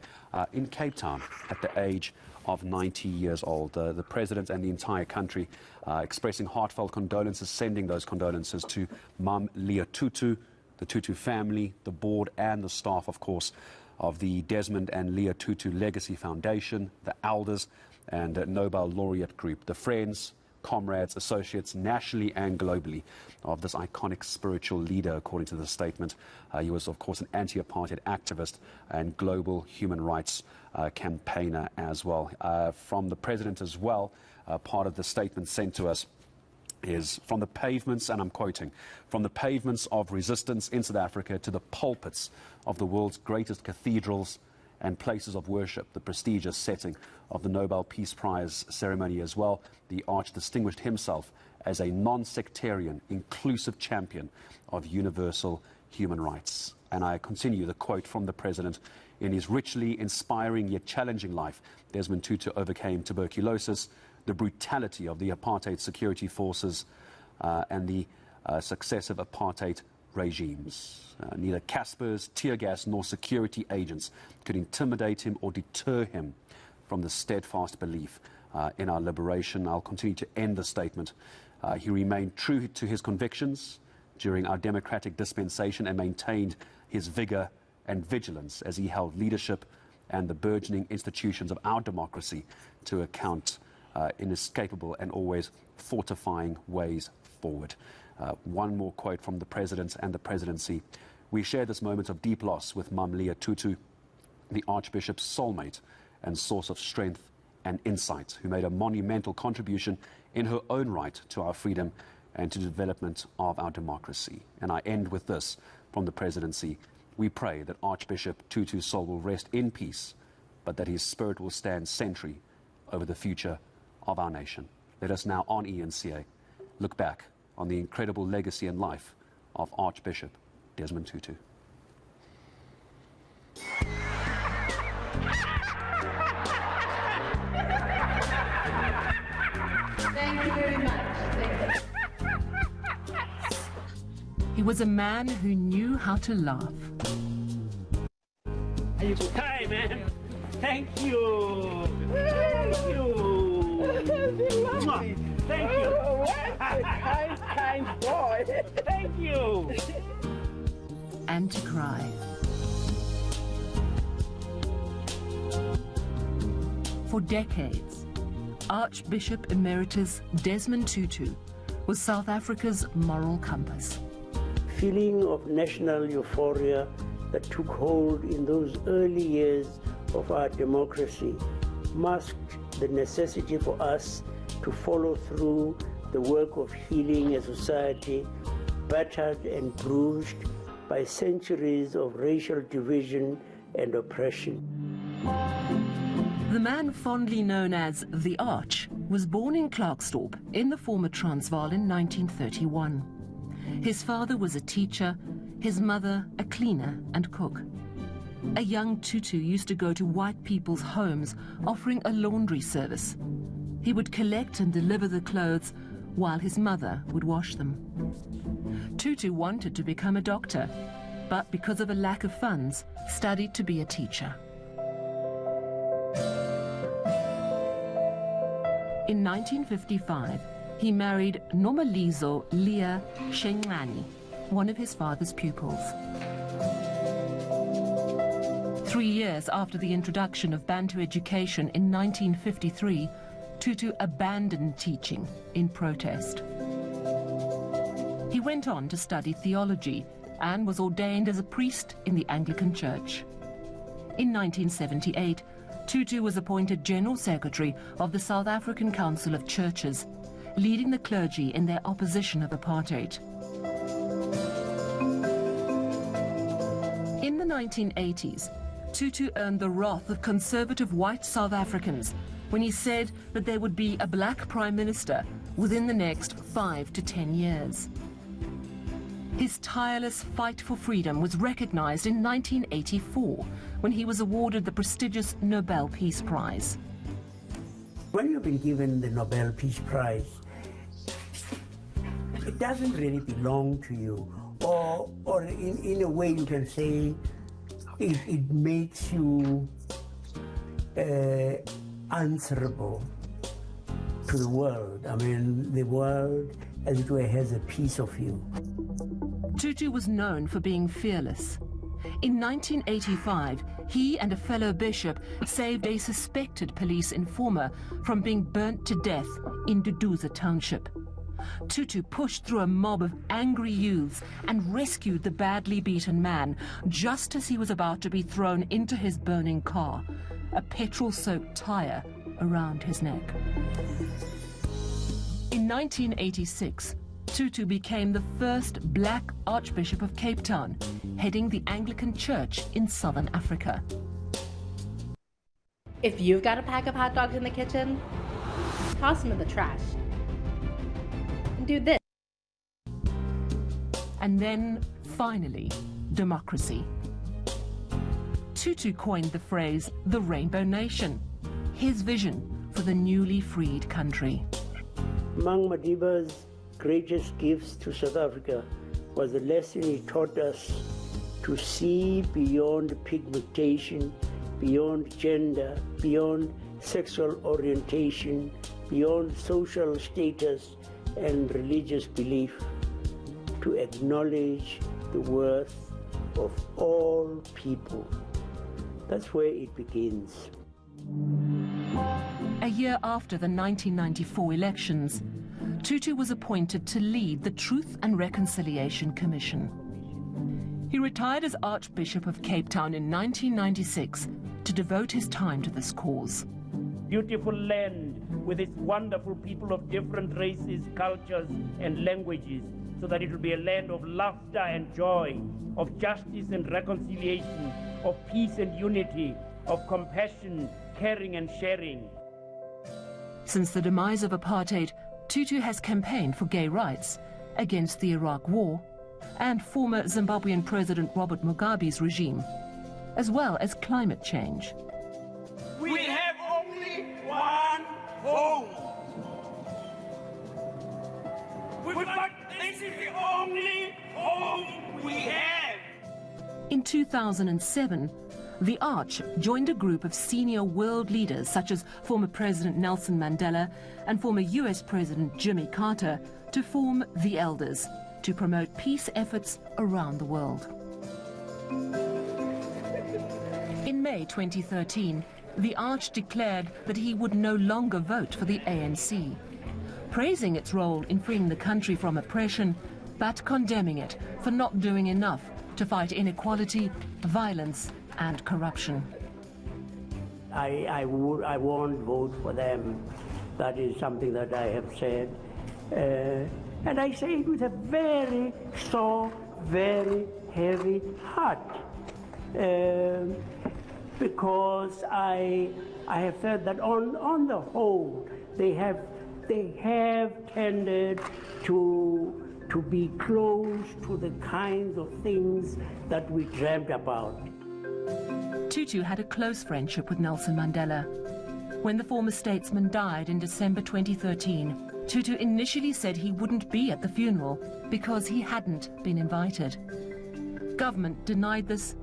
in Cape Town at the age of 90 years old. The president and the entire country expressing heartfelt condolences, sending those condolences to Mum Leah Tutu, the Tutu family, the board and the staff, of course, of the Desmond and Leah Tutu Legacy Foundation, the elders and Nobel Laureate Group, the friends, comrades, associates, nationally and globally, of this iconic spiritual leader, according to the statement. He was, of course, an anti-apartheid activist and global human rights campaigner as well. From the president as well, part of the statement sent to us is from the pavements, and I'm quoting, from the pavements of resistance in South Africa to the pulpits of the world's greatest cathedrals and places of worship, the prestigious setting of the Nobel Peace Prize ceremony as well. The Arch distinguished himself as a non-sectarian, inclusive champion of universal human rights. And I continue the quote from the president. In his richly inspiring yet challenging life, Desmond Tutu overcame tuberculosis, the brutality of the apartheid security forces, and the successive apartheid regimes. Neither Caspers, tear gas, nor security agents could intimidate him or deter him from the steadfast belief in our liberation. I'll continue to end the statement. He remained true to his convictions during our democratic dispensation and maintained his vigor and vigilance as he held leadership and the burgeoning institutions of our democracy to account inescapable and always fortifying ways forward. One more quote from the President and the Presidency. We share this moment of deep loss with Mam Leah Tutu, the Archbishop's soulmate and source of strength and insight, who made a monumental contribution in her own right to our freedom and to the development of our democracy. And I end with this from the Presidency. We pray that Archbishop Tutu's soul will rest in peace, but that his spirit will stand sentry over the future of our nation. Let us now, on ENCA, look back on the incredible legacy and life of Archbishop Desmond Tutu. Thank you very much. He was a man who knew how to laugh. Hi, man. Thank you. Thank you. Thank you. Kind boy. Thank you. And to cry. For decades, Archbishop Emeritus Desmond Tutu was South Africa's moral compass. Feeling of national euphoria that took hold in those early years of our democracy masked the necessity for us to follow through the work of healing a society battered and bruised by centuries of racial division and oppression. The man fondly known as the Arch was born in Klerksdorp in the former Transvaal in 1931. His father was a teacher, his mother a cleaner and cook. A young Tutu used to go to white people's homes offering a laundry service. He would collect and deliver the clothes while his mother would wash them. Tutu wanted to become a doctor, but because of a lack of funds, studied to be a teacher. In 1955, he married Nomalizo Leah Shenglani, one of his father's pupils. 3 years after the introduction of Bantu education in 1953, Tutu abandoned teaching in protest. He went on to study theology and was ordained as a priest in the Anglican Church. In 1978, Tutu was appointed General Secretary of the South African Council of Churches, leading the clergy in their opposition of apartheid. In the 1980s, Tutu earned the wrath of conservative white South Africans when he said that there would be a black prime minister within the next 5 to 10 years. His tireless fight for freedom was recognized in 1984 when he was awarded the prestigious Nobel Peace Prize. When you've been given the Nobel Peace Prize, it doesn't really belong to you, or in a way you can say it makes you answerable to the world. I mean, the world, as it were, has a piece of you. Tutu was known for being fearless. In 1985, He and a fellow bishop saved a suspected police informer from being burnt to death in Duduza Township. Tutu pushed through a mob of angry youths and rescued the badly beaten man just as he was about to be thrown into his burning car, a petrol-soaked tire around his neck. In 1986, Tutu became the first Black Archbishop of Cape Town, heading the Anglican Church in Southern Africa. If you've got a pack of hot dogs in the kitchen, toss them in the trash. And do this. And then, finally, democracy. Tutu coined the phrase, the Rainbow Nation, his vision for the newly freed country. Among Madiba's greatest gifts to South Africa was the lesson he taught us to see beyond pigmentation, beyond gender, beyond sexual orientation, beyond social status and religious belief, to acknowledge the worth of all people. That's where it begins. A year after the 1994 elections, Tutu was appointed to lead the Truth and Reconciliation Commission. He retired as Archbishop of Cape Town in 1996 to devote his time to this cause. Beautiful land with its wonderful people of different races, cultures, and languages, so that it will be a land of laughter and joy, of justice and reconciliation, of peace and unity, of compassion, caring and sharing. Since the demise of apartheid, Tutu has campaigned for gay rights, against the Iraq War, and former Zimbabwean President Robert Mugabe's regime, as well as climate change. We have only one home. This is the only home we have. In 2007, the Arch joined a group of senior world leaders such as former President Nelson Mandela and former US President Jimmy Carter to form the Elders to promote peace efforts around the world. In May 2013, the Arch declared that he would no longer vote for the ANC, praising its role in freeing the country from oppression, but condemning it for not doing enough to fight inequality, violence, and corruption. I won't vote for them. That is something that I have said. And I say it with a very sore, very heavy heart. Because I have felt that on the whole, they have tended to be close to the kinds of things that we dreamt about. Tutu had a close friendship with Nelson Mandela. When the former statesman died in December 2013, Tutu initially said he wouldn't be at the funeral because he hadn't been invited. Government denied this,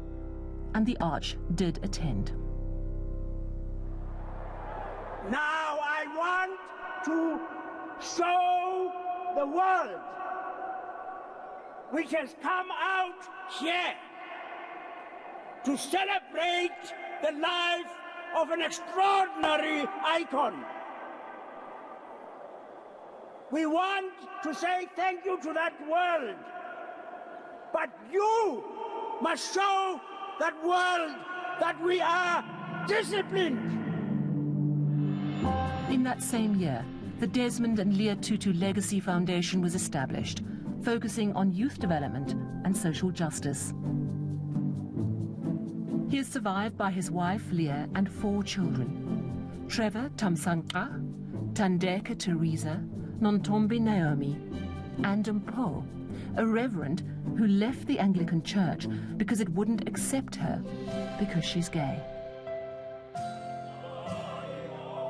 and the Arch did attend. Now I want to show the world, which has come out here to celebrate the life of an extraordinary icon. We want to say thank you to that world, but you must show that world that we are disciplined. In that same year, the Desmond and Leah Tutu Legacy Foundation was established, focusing on youth development and social justice. He is survived by his wife, Leah, and 4 children: Trevor Tamsanqa, Tandeka Teresa, Nontombi Naomi, and Mpo, a reverend who left the Anglican Church because it wouldn't accept her because she's gay.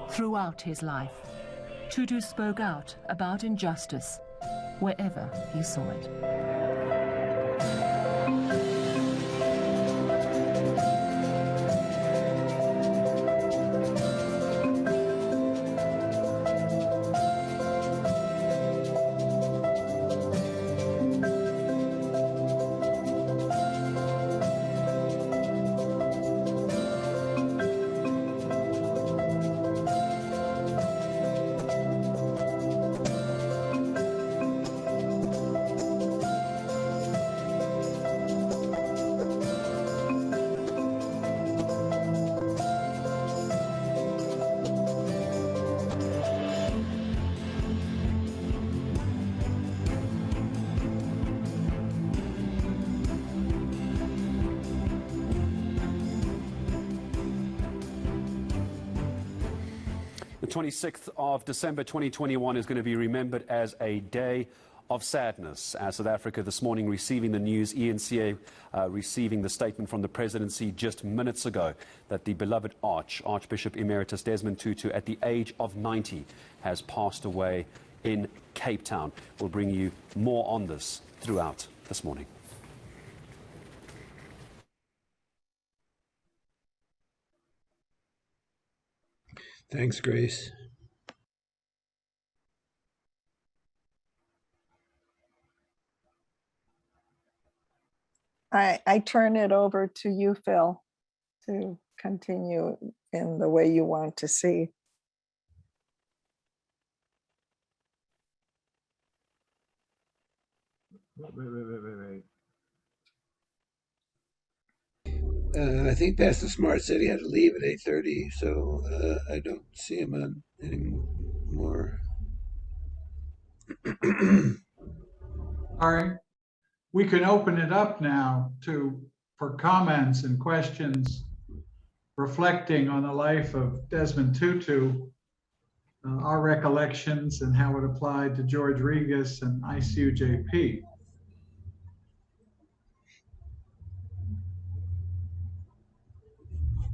Throughout his life, Tutu spoke out about injustice wherever he saw it. 26th of December 2021 is going to be remembered as a day of sadness as South Africa this morning receiving the news, ENCA receiving the statement from the presidency just minutes ago that the beloved Archbishop Emeritus Desmond Tutu at the age of 90 has passed away in Cape Town. We'll bring you more on this throughout this morning. Thanks, Grace. I turn it over to you, Phil, to continue in the way you want to see. Wait. I think Pastor Smart said he had to leave at 8:30, so I don't see him on anymore. All right. We can open it up now for comments and questions reflecting on the life of Desmond Tutu, our recollections and how it applied to George Regas and ICUJP.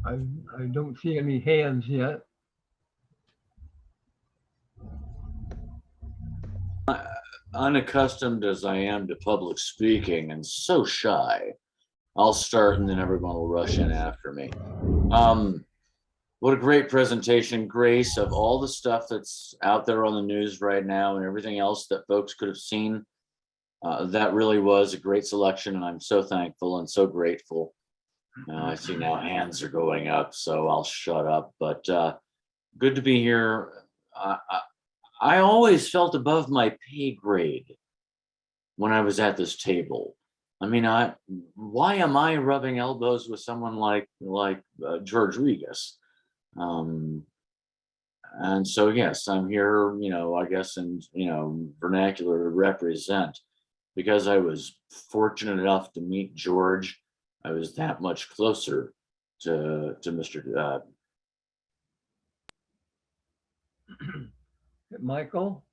I don't see any hands yet. Unaccustomed as I am to public speaking and so shy, I'll start and then everyone will rush in after me. What a great presentation, Grace, of all the stuff that's out there on the news right now and everything else that folks could have seen. That really was a great selection, and I'm so thankful and so grateful. I see now hands are going up, so I'll shut up, but good to be here. I always felt above my pay grade when I was at this table. I mean, why am I rubbing elbows with someone like George Regas? And so, yes, I'm here, I guess, in, vernacular to represent, because I was fortunate enough to meet George. I was that much closer to Mr. Michael?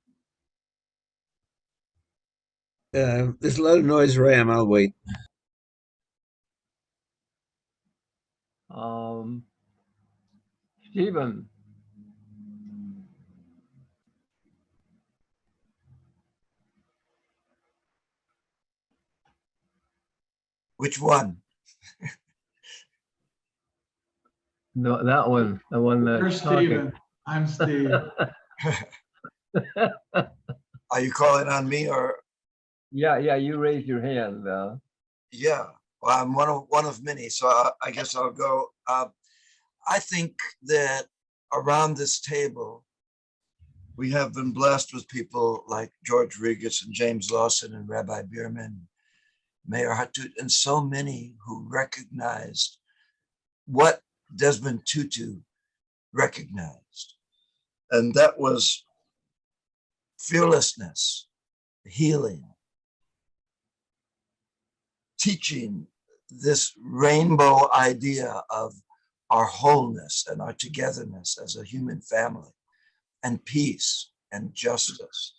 There's a lot of noise where I am. I'll wait. Stephen? Which one? No, that one. The one You're that's talking. Stephen. I'm Steve. Are you calling on me or? Yeah, you raised your hand. Yeah, well, I'm one of many, so I guess I'll go. I think that around this table, we have been blessed with people like George Regas and James Lawson and Rabbi Bierman, Mayor Hatut, and so many who recognized what Desmond Tutu recognized. And that was fearlessness, healing, teaching this rainbow idea of our wholeness and our togetherness as a human family, and peace and justice.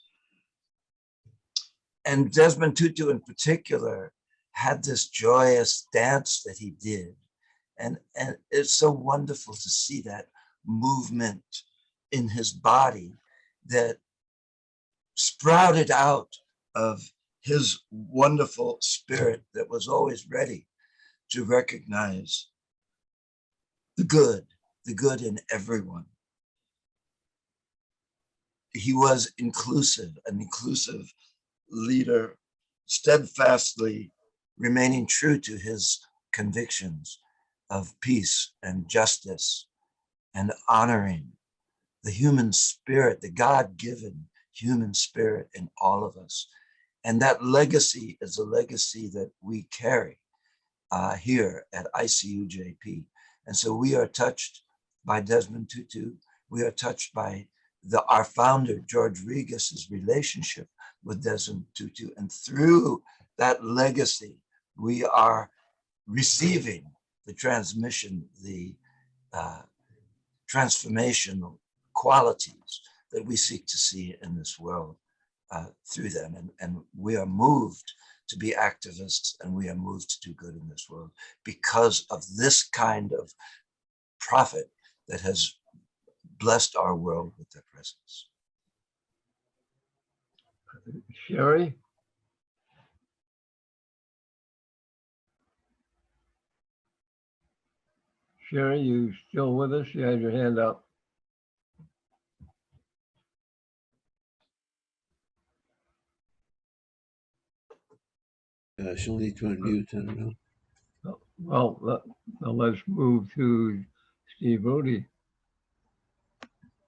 And Desmond Tutu in particular had this joyous dance that he did. And it's so wonderful to see that movement in his body that sprouted out of his wonderful spirit that was always ready to recognize the good in everyone. He was inclusive, an inclusive leader, steadfastly remaining true to his convictions of peace and justice and honoring the human spirit, the God-given human spirit in all of us. And that legacy is a legacy that we carry here at ICUJP. And so we are touched by Desmond Tutu. We are touched by our founder, George Regas's relationship with Desmond Tutu. And through that legacy, we are receiving the transmission, the transformational qualities that we seek to see in this world through them. And we are moved to be activists, and we are moved to do good in this world because of this kind of prophet that has blessed our world with their presence. Sherry? Sherry, you still with us? You had your hand up. She'll need to unmute, I don't know. Well, let's move to Steve Rhodey.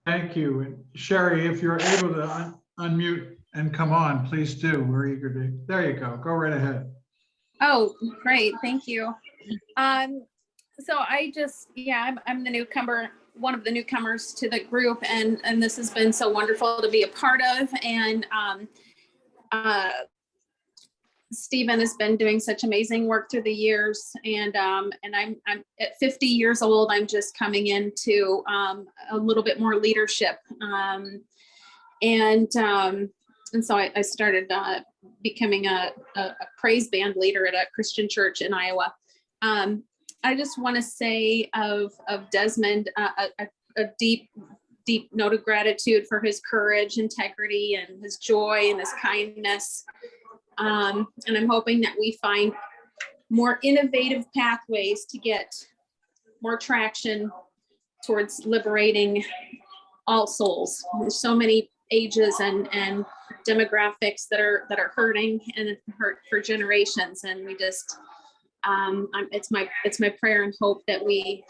Thank you. And Sherry, if you're able to unmute and come on, please do. We're eager to. There you go. Go right ahead. Oh, great. Thank you. So I just, I'm the newcomer, one of the newcomers to the group, and this has been so wonderful to be a part of. And Stephen has been doing such amazing work through the years, and I'm at 50 years old. I'm just coming into a little bit more leadership, and so I started becoming a praise band leader at a Christian church in Iowa. I just want to say of Desmond a deep note of gratitude for his courage, integrity, and his joy and his kindness. And I'm hoping that we find more innovative pathways to get more traction towards liberating all souls. There's so many ages and demographics that are hurting and hurt for generations, and we just it's my prayer and hope that we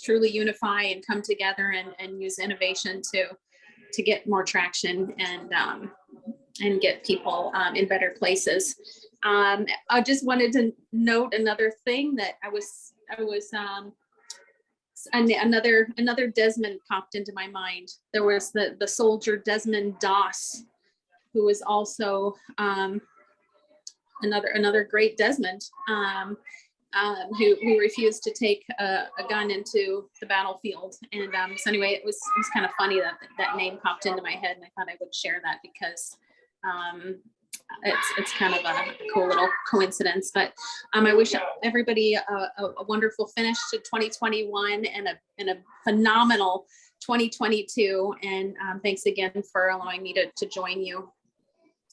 truly unify and come together and use innovation to get more traction and get people in better places. I just wanted to note another thing that another Desmond popped into my mind. There was the soldier Desmond Doss, who was also another great Desmond, who refused to take a gun into the battlefield. And so anyway, it was kind of funny that name popped into my head, and I thought I would share that because it's kind of a cool little coincidence. But I wish everybody a wonderful finish to 2021 and a phenomenal 2022. And thanks again for allowing me to join you.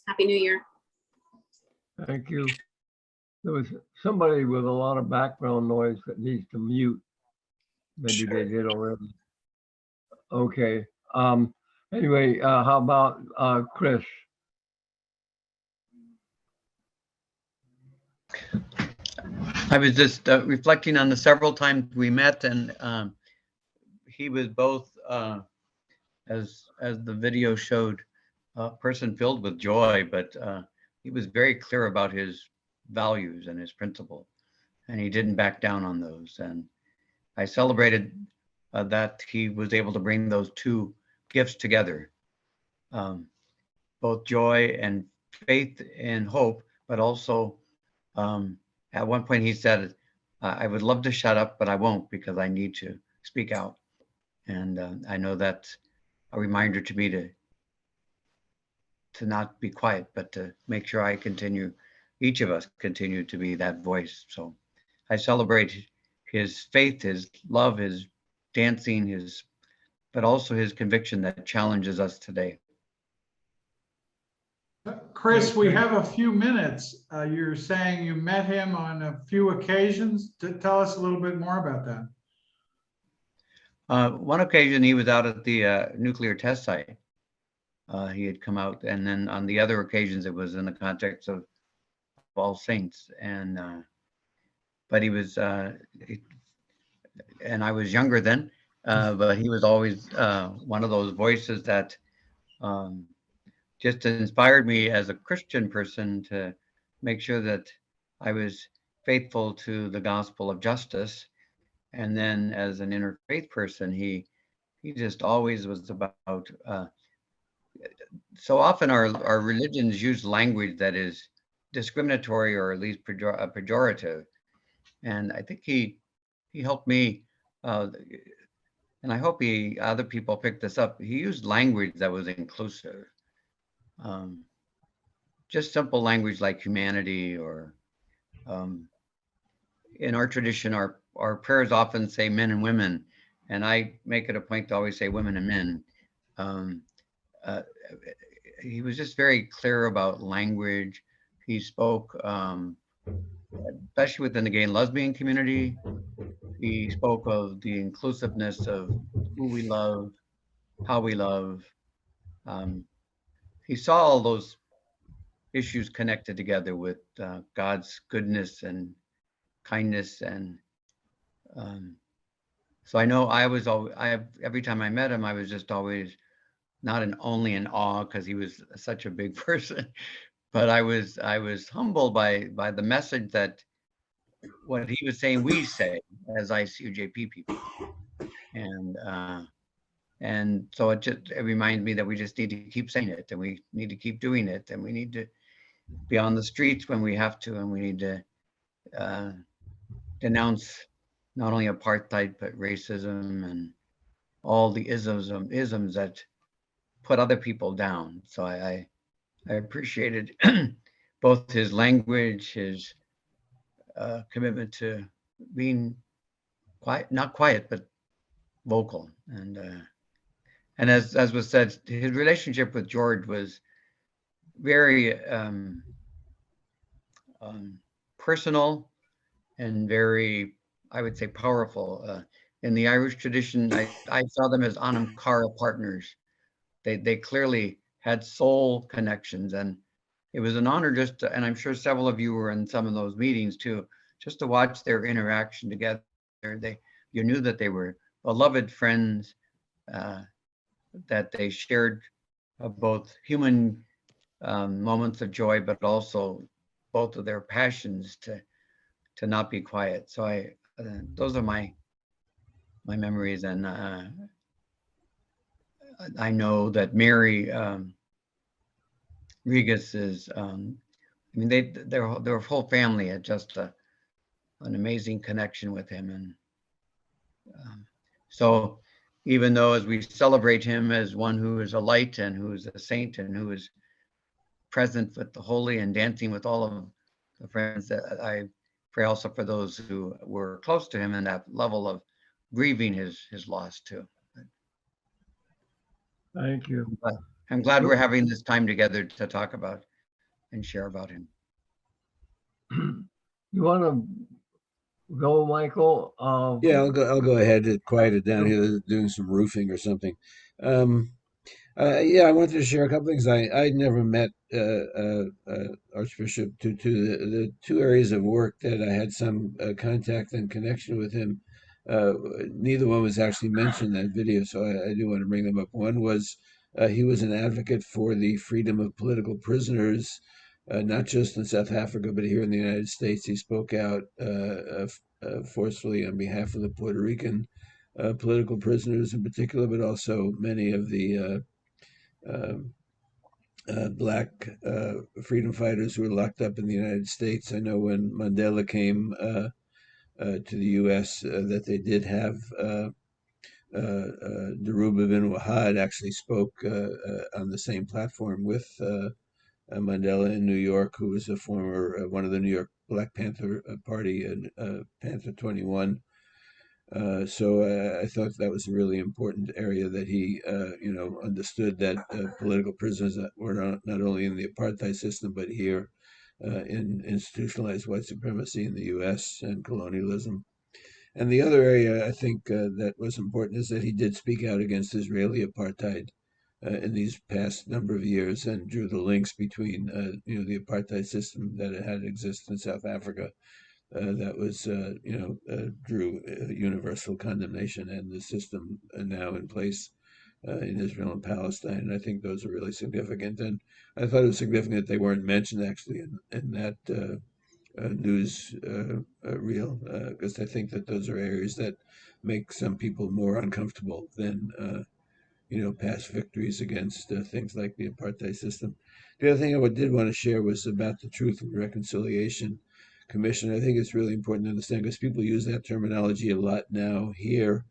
Happy New Year. Thank you. There was somebody with a lot of background noise that needs to mute. Maybe they did already. Okay. Anyway, how about Chris? I was just reflecting on the several times we met, and he was both, as the video showed, a person filled with joy, but he was very clear about his values and his principle, and he didn't back down on those. And I celebrated that he was able to bring those two gifts together, both joy and faith and hope, but also at one point he said, I would love to shut up, but I won't because I need to speak out. And I know that's a reminder to me to not be quiet, but to make sure I continue, each of us continue to be that voice. So I celebrate his faith, his love, his dancing, but also his conviction that challenges us today. Chris, we have a few minutes. You're saying you met him on a few occasions. Tell us a little bit more about that. One occasion he was out at the nuclear test site. He had come out, and then on the other occasions it was in the context of All Saints. And but he was, and I was younger then, but he was always one of those voices that just inspired me as a Christian person to make sure that I was faithful to the gospel of justice. And then as an interfaith person, he just always was about, so often our religions use language that is discriminatory or at least pejorative. And I think he helped me and I hope other people picked this up, he used language that was inclusive. Just simple language like humanity, or in our tradition, our prayers often say men and women, and I make it a point to always say women and men. He was just very clear about language. He spoke, especially within the gay and lesbian community. He spoke of the inclusiveness of who we love, how we love. He saw all those issues connected together with God's goodness and kindness. And so I know every time I met him, I was just always not only in awe because he was such a big person, but I was humbled by the message that what he was saying, we say as ICUJP people. And so it reminds me that we just need to keep saying it, and we need to keep doing it, and we need to be on the streets when we have to, and we need to denounce not only apartheid, but racism and all the isms that put other people down. So I appreciated both his language, his commitment to being quiet, not quiet, but vocal. And as was said, his relationship with George was very personal and very, I would say, powerful. In the Irish tradition, I saw them as Anam Cara partners. They clearly had soul connections, and it was an honor and I'm sure several of you were in some of those meetings too, just to watch their interaction together. You knew that they were beloved friends, that they shared both human moments of joy, but also both of their passions to not be quiet. So those are my memories, and I know that Mary Regis is, their whole family had just an amazing connection with him. And so even though as we celebrate him as one who is a light and who is a saint and who is present with the holy and dancing with all of the friends, that I pray also for those who were close to him and that level of grieving his loss too. Thank you. I'm glad we're having this time together to talk about and share about him. You want to go, Michael? Yeah, I'll go ahead to quiet it down here, doing some roofing or something. Yeah, I wanted to share a couple things. I'd never met Archbishop Tutu. The two areas of work that I had some contact and connection with him, neither one was actually mentioned in that video, so I do want to bring them up. One was he was an advocate for the freedom of political prisoners, not just in South Africa, but here in the United States. He spoke out forcefully on behalf of the Puerto Rican political prisoners in particular, but also many of the Black freedom fighters who were locked up in the United States. I know when Mandela came to the U.S. That they did have Dhoruba bin Wahad actually spoke on the same platform with Mandela in New York, who was a former one of the New York Black Panther Party and Panther 21. So I thought that was a really important area that he, understood that political prisoners were not only in the apartheid system, but here in institutionalized white supremacy in the U.S. and colonialism. And the other area I think that was important is that he did speak out against Israeli apartheid in these past number of years, and drew the links between, the apartheid system that had existed in South Africa. That was, drew universal condemnation, and the system now in place in Israel and Palestine. And I think those are really significant. And I thought it was significant that they weren't mentioned actually in that news reel, because I think that those are areas that make some people more uncomfortable than, past victories against things like the apartheid system. The other thing I did want to share was about the Truth and Reconciliation Commission. I think it's really important to understand because people use that terminology a lot now here.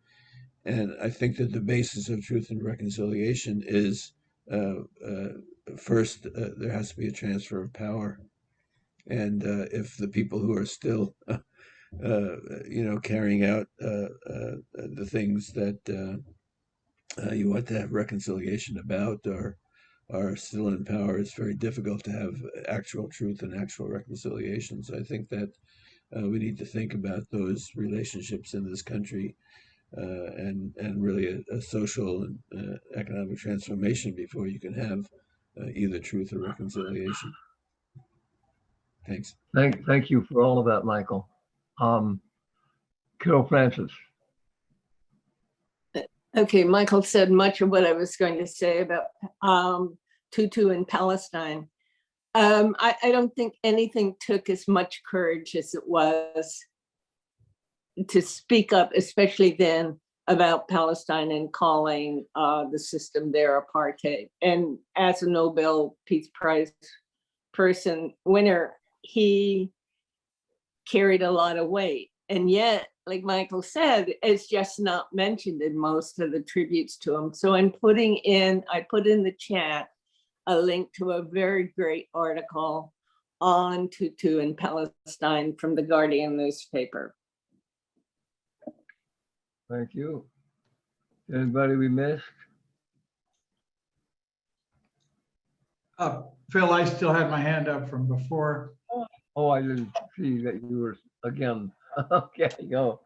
And I think that the basis of truth and reconciliation is first, there has to be a transfer of power. And if the people who are still, carrying out the things that you want to have reconciliation about are still in power, it's very difficult to have actual truth and actual reconciliation. So I think that we need to think about those relationships in this country and really a social and economic transformation before you can have either truth or reconciliation. Thanks. Thank you for all of that, Michael. Carol Francis. Okay, Michael said much of what I was going to say about Tutu in Palestine. I don't think anything took as much courage as it was to speak up, especially then, about Palestine and calling the system there apartheid. And as a Nobel Peace Prize winner, he carried a lot of weight. And yet, like Michael said, it's just not mentioned in most of the tributes to him. So I put in the chat a link to a very great article on Tutu in Palestine from the Guardian newspaper. Thank you. Anybody we missed? Phil, I still had my hand up from before. Oh, I didn't see that you were again. Okay, go.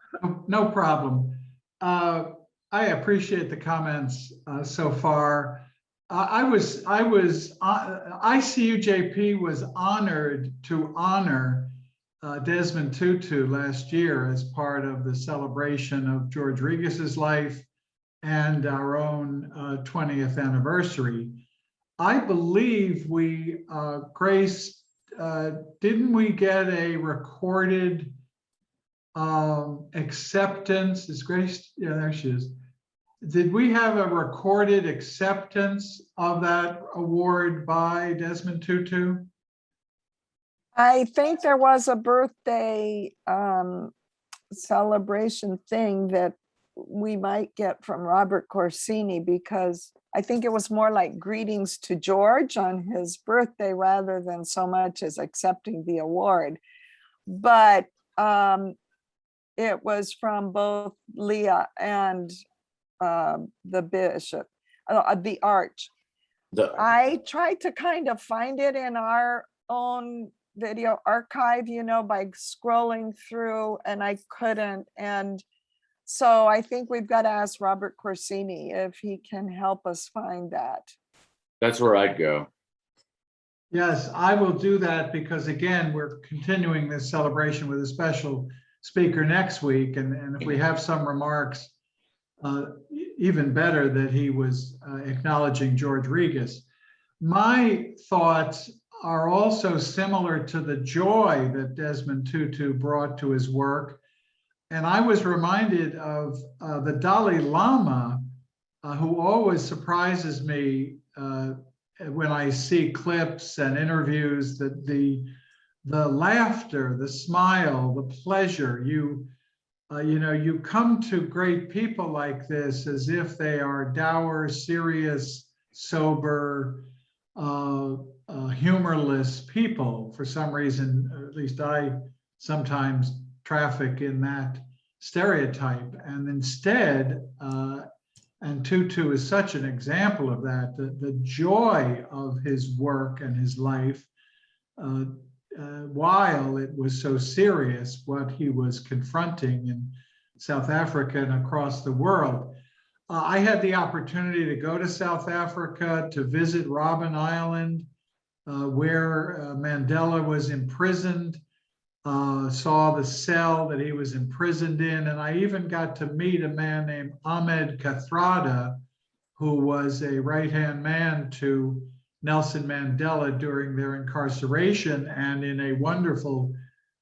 No problem. I appreciate the comments so far. ICUJP was honored to honor Desmond Tutu last year as part of the celebration of George Regis's life and our own 20th anniversary. I believe we, Grace, didn't we get a recorded acceptance? Is Grace? Yeah, there she is. Did we have a recorded acceptance of that award by Desmond Tutu? I think there was a birthday celebration thing that we might get from Robert Corsini, because I think it was more like greetings to George on his birthday rather than so much as accepting the award. But it was from both Leah and the bishop, the arch. I tried to kind of find it in our own video archive, by scrolling through, and I couldn't. And so I think we've got to ask Robert Corsini if he can help us find that. That's where I'd go. Yes, I will do that, because again, we're continuing this celebration with a special speaker next week. And if we have some remarks, even better that he was acknowledging George Regis. My thoughts are also similar to the joy that Desmond Tutu brought to his work. And I was reminded of the Dalai Lama, who always surprises me when I see clips and interviews, that the laughter, the smile, the pleasure, you come to great people like this as if they are dour, serious, sober, humorless people. For some reason, at least I sometimes traffic in that stereotype. And instead, and Tutu is such an example of that, the joy of his work and his life, while it was so serious what he was confronting in South Africa and across the world. I had the opportunity to go to South Africa to visit Robben Island, where Mandela was imprisoned, saw the cell that he was imprisoned in, and I even got to meet a man named Ahmed Kathrada, who was a right-hand man to Nelson Mandela during their incarceration, and in a wonderful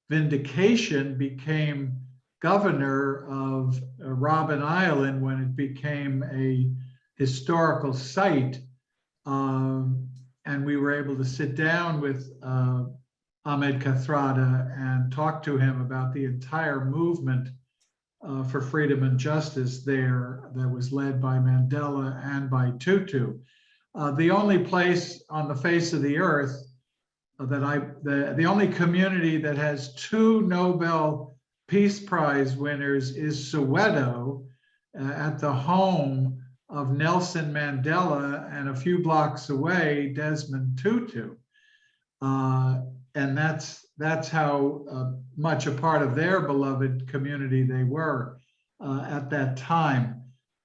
vindication became governor of Robben Island when it became a historical site. And we were able to sit down with Ahmed Kathrada and talk to him about the entire movement for freedom and justice there that was led by Mandela and by Tutu. The only place on the face of the earth the only community that has 2 Nobel Peace Prize winners is Soweto, at the home of Nelson Mandela, and a few blocks away, Desmond Tutu. And that's how much a part of their beloved community they were at that time.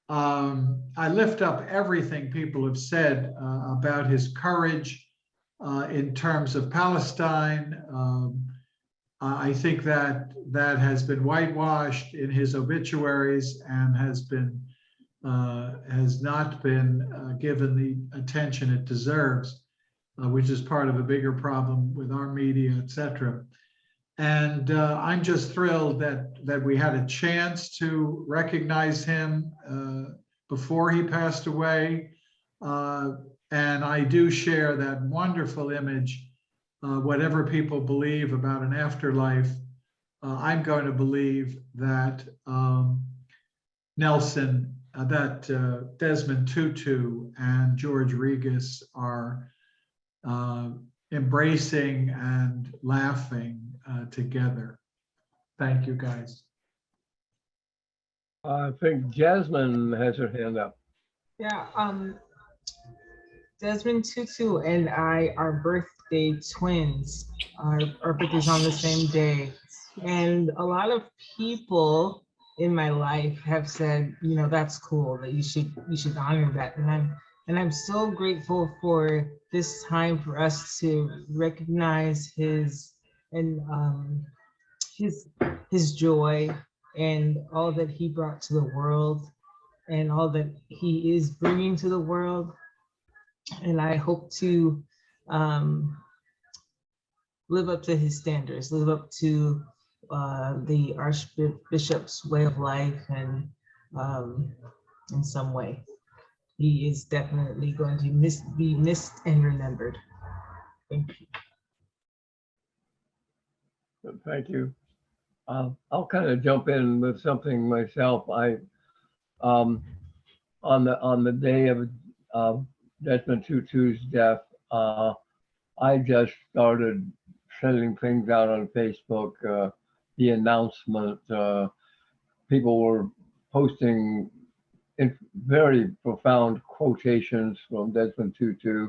I lift up everything people have said about his courage in terms of Palestine. I think that has been whitewashed in his obituaries and has not been given the attention it deserves, which is part of a bigger problem with our media, etc. And I'm just thrilled that we had a chance to recognize him before he passed away. And I do share that wonderful image. Whatever people believe about an afterlife, I'm going to believe that Desmond Tutu and George Regas are embracing and laughing together. Thank you, guys. I think Jasmine has her hand up. Yeah, Desmond Tutu and I are birthday twins. Our birthday's on the same day. And a lot of people in my life have said, you know, that's cool, that you should honor that. And I'm so grateful for this time for us to recognize his joy and all that he brought to the world and all that he is bringing to the world. And I hope to live up to his standards, live up to the Archbishop's way of life, and in some way. He is definitely going to be missed and remembered. Thank you. Thank you. I'll kind of jump in with something myself. On the day of Desmond Tutu's death, I just started sending things out on Facebook. The announcement, people were posting very profound quotations from Desmond Tutu,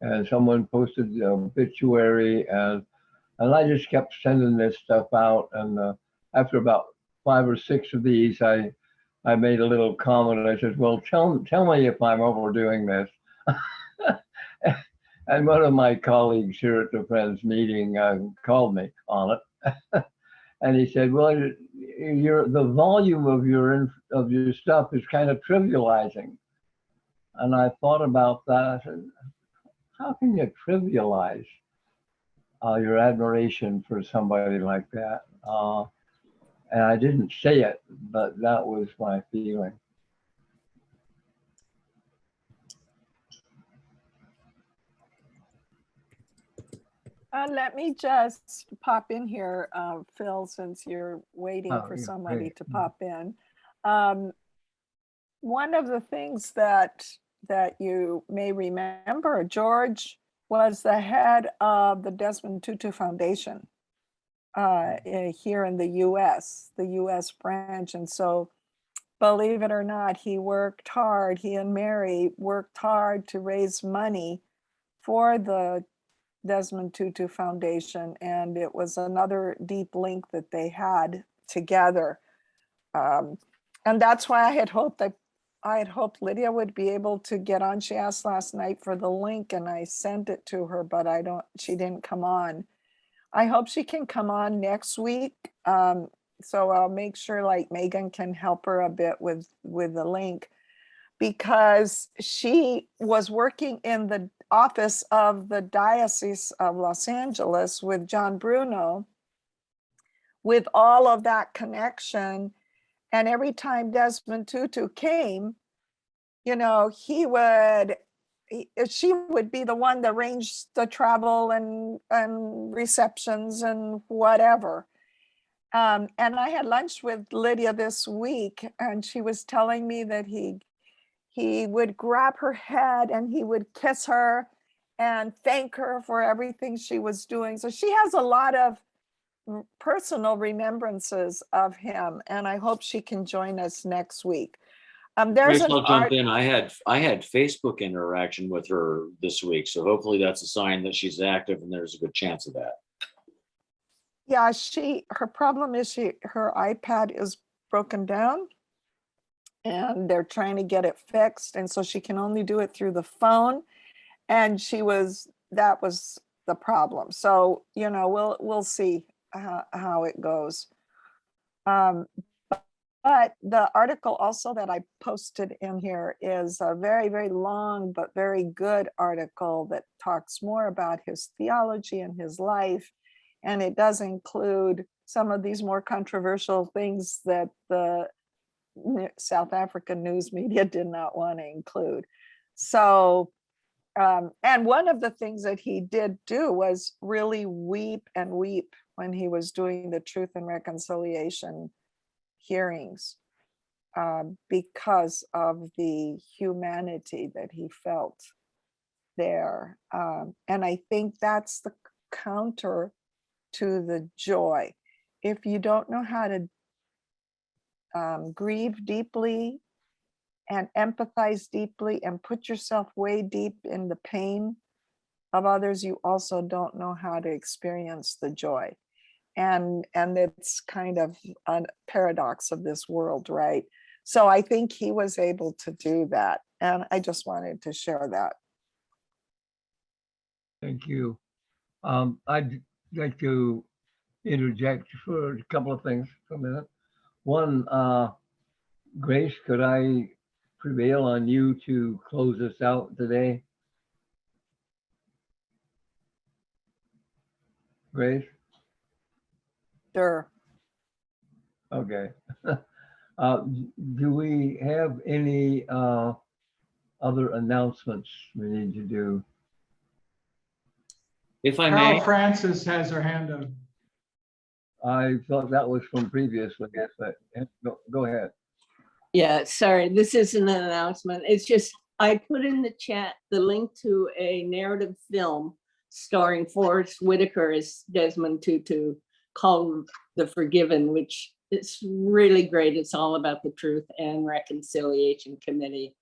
and someone posted the obituary, and I just kept sending this stuff out. And after about 5 or 6 of these, I made a little comment. I said, well, tell me if I'm overdoing this. And one of my colleagues here at the Friends meeting called me on it. And he said, well, the volume of your stuff is kind of trivializing. And I thought about that. I said, how can you trivialize your admiration for somebody like that? And I didn't say it, but that was my feeling. Let me just pop in here, Phil, since you're waiting for somebody to pop in. One of the things that you may remember, George was the head of the Desmond Tutu Foundation here in the US branch. And so, believe it or not, he worked hard, he and Mary worked hard to raise money for the Desmond Tutu Foundation, and it was another deep link that they had together. And that's why I had hoped Lydia would be able to get on. She asked last night for the link and I sent it to her, but she didn't come on. I hope she can come on next week. So I'll make sure like Megan can help her a bit with the link, because she was working in the office of the Diocese of Los Angeles with John Bruno, with all of that connection. And every time Desmond Tutu came, you know, she would be the one that arranged the travel and receptions and whatever. And I had lunch with Lydia this week, and she was telling me that he would grab her head and he would kiss her and thank her for everything she was doing. So she has a lot of personal remembrances of him, and I hope she can join us next week. There's Grace, an I'll jump in. I had Facebook interaction with her this week, so hopefully that's a sign that she's active and there's a good chance of that. Yeah, her problem is her iPad is broken down and they're trying to get it fixed. And so she can only do it through the phone. And that was the problem. So, we'll see how it goes. But the article also that I posted in here is a very, very long, but very good article that talks more about his theology and his life. And it does include some of these more controversial things that the South African news media did not want to include. So, and one of the things that he did do was really weep and weep when he was doing the Truth and Reconciliation hearings, because of the humanity that he felt there. And I think that's the counter to the joy. If you don't know how to grieve deeply and empathize deeply and put yourself way deep in the pain of others, you also don't know how to experience the joy. And it's kind of a paradox of this world, right? So I think he was able to do that. And I just wanted to share that. Thank you. I'd like to interject for a couple of things for a minute. One, Grace, could I prevail on you to close us out today? Grace? Sure. Okay. Do we have any other announcements we need to do? If I Carol may. Francis has her hand up. I thought that was from previously, but go ahead. Yeah, sorry, this isn't an announcement. It's just, I put in the chat the link to a narrative film starring Forrest Whitaker as Desmond Tutu called The Forgiven, which is really great. It's all about the Truth and Reconciliation Committee.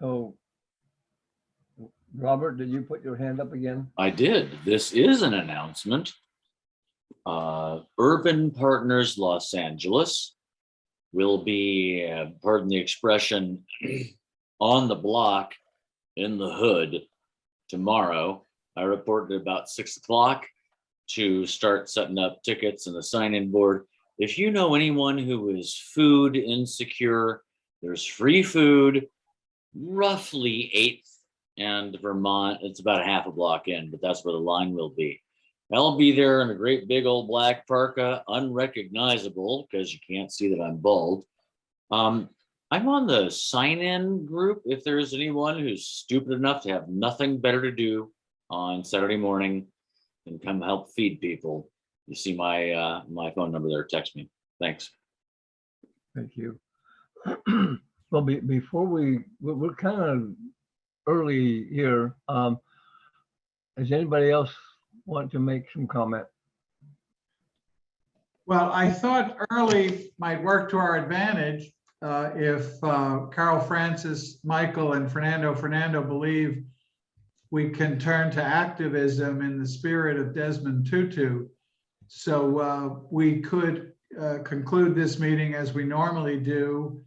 Oh, Robert, did you put your hand up again? I did. This is an announcement. Urban Partners Los Angeles will be, pardon the expression, on the block in the hood tomorrow. I reported about 6 o'clock to start setting up tickets and the sign-in board. If you know anyone who is food insecure, there's free food, roughly 8th and Vermont. It's about a half a block in, but that's where the line will be. I'll be there in a great big old black parka, unrecognizable because you can't see that I'm bald. I'm on the sign-in group. If there's anyone who's stupid enough to have nothing better to do on Saturday morning and come help feed people, you see my my phone number there. Text me. Thanks. Thank you. Well, before we're kind of early here. Does anybody else want to make some comment? Well, I thought early might work to our advantage if Carol Francis, Michael, and Fernando believe we can turn to activism in the spirit of Desmond Tutu. So we could conclude this meeting as we normally do,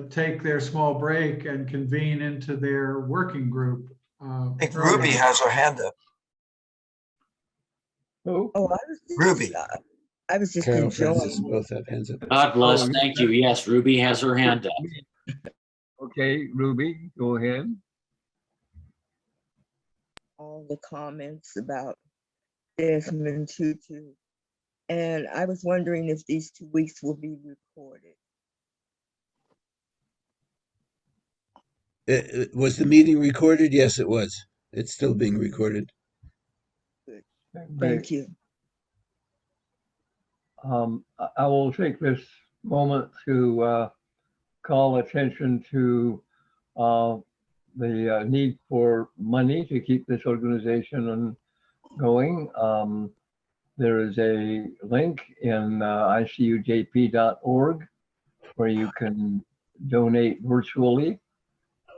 take their small break and convene into their working group. I think Ruby has her hand up. Who? Oh, Ruby. I was just Carol enjoying. Francis both have hands up. God bless. Thank you. Yes, Ruby has her hand up. Okay, Ruby, go ahead. All the comments about Desmond Tutu. And I was wondering if these 2 weeks will be recorded. Was the meeting recorded? Yes, it was. It's still being recorded. Thank you. I will take this moment to call attention to the need for money to keep this organization going. There is a link in ICUJP.org where you can donate virtually,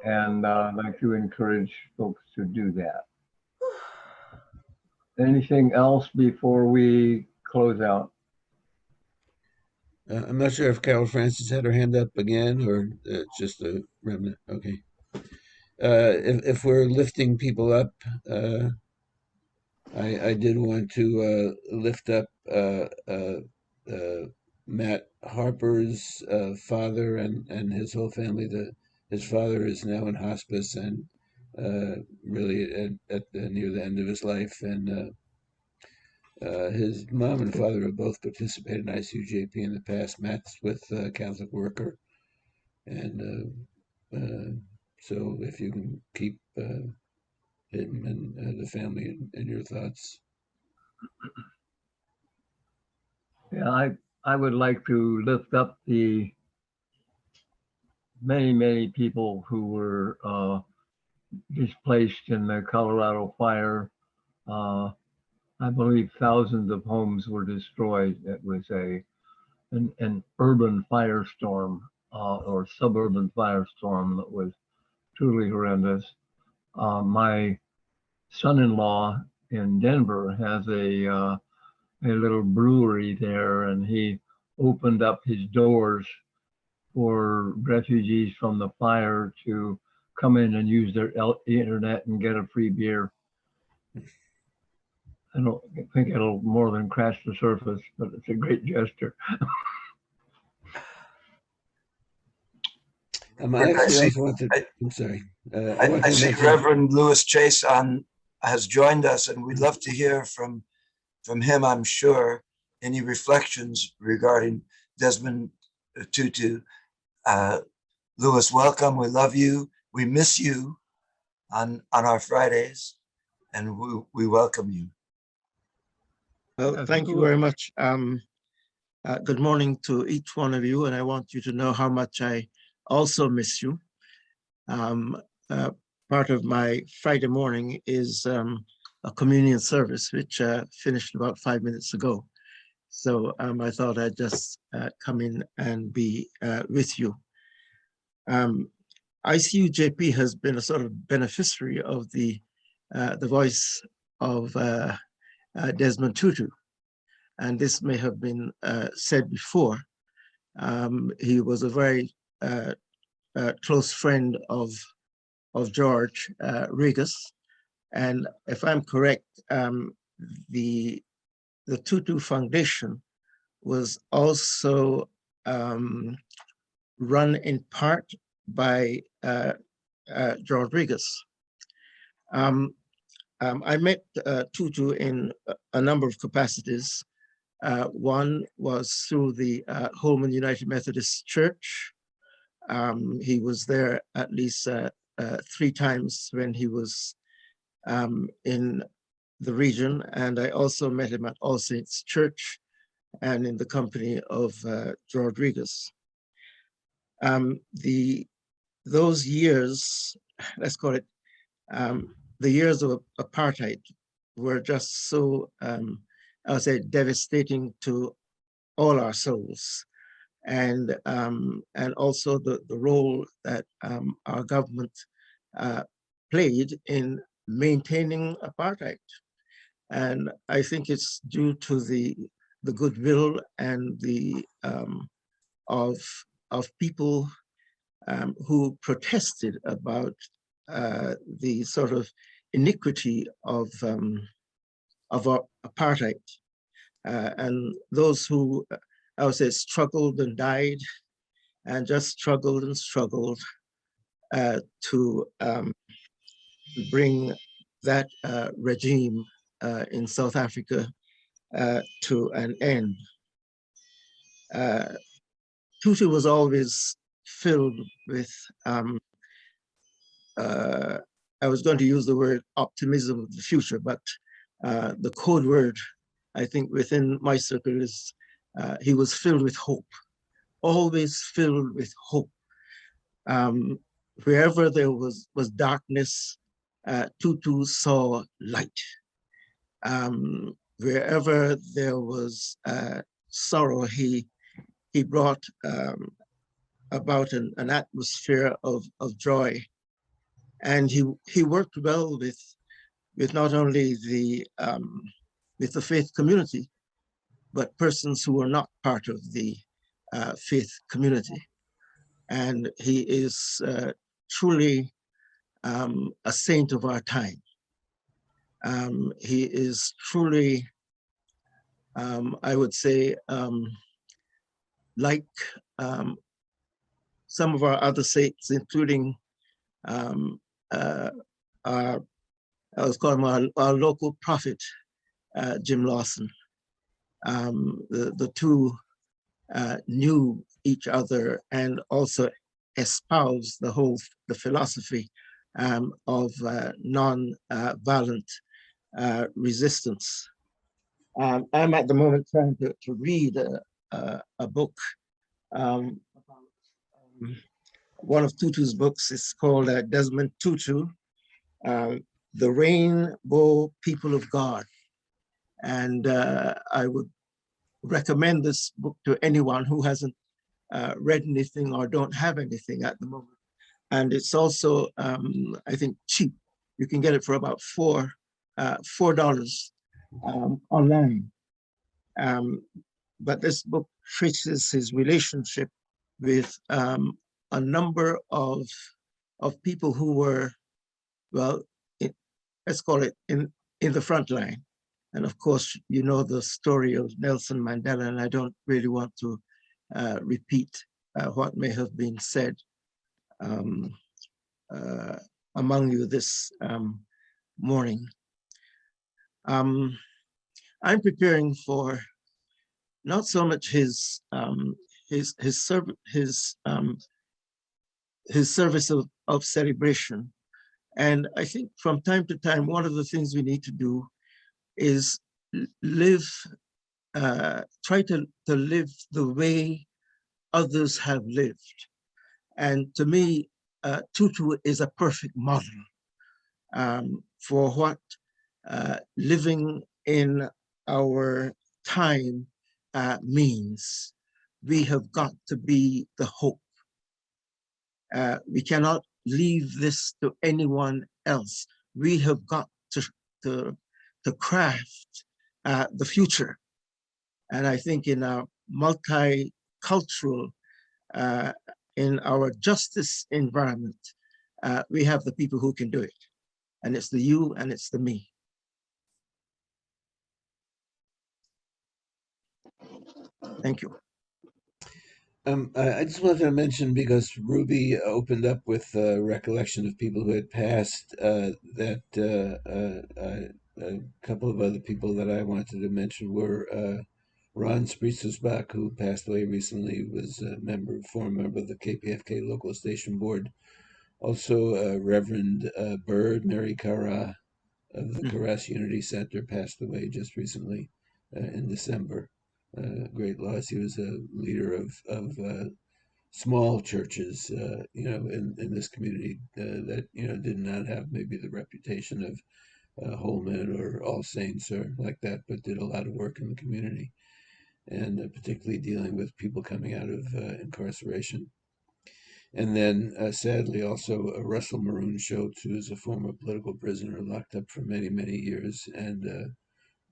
and I'd like to encourage folks to do that. Anything else before we close out? I'm not sure if Carol Francis had her hand up again or just a remnant. Okay. If we're lifting people up, I did want to lift up Matt Harper's father and his whole family. His father is now in hospice and really near the end of his life. And his mom and father have both participated in ICUJP in the past. Matt's with a Catholic worker. And so if you can keep him and the family in your thoughts. Yeah, I would like to lift up the many people who were displaced in the Colorado fire. I believe thousands of homes were destroyed. It was an urban firestorm or suburban firestorm that was truly horrendous. My son-in-law in Denver has a little brewery there, and he opened up his doors for refugees from the fire to come in and use their internet and get a free beer. I don't think it'll more than crash the surface, but it's a great gesture. I actually also wanted, I'm sorry. I see Reverend Louis Chase has joined us, and we'd love to hear from him, I'm sure, any reflections regarding Desmond Tutu. Louis, welcome. We love you. We miss you on our Fridays, and we welcome you. Well, thank you very much. Good morning to each one of you, and I want you to know how much I also miss you. Part of my Friday morning is a communion service, which finished about 5 minutes ago. So I thought I'd just come in and be with you. ICUJP has been a sort of beneficiary of the voice of Desmond Tutu. And this may have been said before. He was a very close friend of George Regas. And if I'm correct, the Tutu Foundation was also run in part by George Regas. I met Tutu in a number of capacities. One was through the Holman United Methodist Church. He was there at least 3 times when he was in the region, and I also met him at All Saints Church and in the company of George Regas. Those years, let's call it, the years of apartheid were just so, I would say, devastating to all our souls. And also the role that our government played in maintaining apartheid. And I think it's due to the goodwill and the of people who protested about the sort of iniquity of apartheid, and those who, I would say, struggled and died, and just struggled and struggled to bring that regime in South Africa to an end. Tutu was always filled with, I I was going to use the word optimism of the future, but the code word, I think, within my circle is he was filled with hope, always filled with hope. Wherever there was darkness, Tutu saw light. Wherever there was sorrow, he brought about an atmosphere of joy. And he worked well with not only with the faith community, but persons who were not part of the faith community. And he is truly a saint of our time. He is truly, I would say, like some of our other saints, including our local prophet, Jim Lawson. The two knew each other and also espoused the philosophy of non-violent resistance. I'm at the moment trying to read a book. One of Tutu's books is called Desmond Tutu, The Rainbow People of God. And I would recommend this book to anyone who hasn't read anything or don't have anything at the moment. And it's also, I think, cheap. You can get it for about $4 online. But this book traces his relationship with a number of people who were, well, let's call it in the front line. And of course, you know the story of Nelson Mandela, and I don't really want to repeat what may have been said among you this morning. I'm preparing for not so much his service of celebration. And I think from time to time, one of the things we need to do is try to live the way others have lived. And to me, Tutu is a perfect model for what living in our time means. We have got to be the hope. We cannot leave this to anyone else. We have got to craft the future. And I think in our multicultural, in our justice environment, we have the people who can do it. And it's the you and it's the me. Thank you. I just wanted to mention, because Ruby opened up with a recollection of people who had passed, that a couple of other people that I wanted to mention were Ron Spritzelsbach, who passed away recently, was a former member of the KPFK local station board. Also, Reverend Bird, Mary Kara of the Karas Unity Center, passed away just recently in December. Great loss. He was a leader of small churches, in this community that did not have maybe the reputation of Holman or All Saints or like that, but did a lot of work in the community, and particularly dealing with people coming out of incarceration. And then, sadly, also Russell Maroon Schultz, who is a former political prisoner locked up for many, many years, and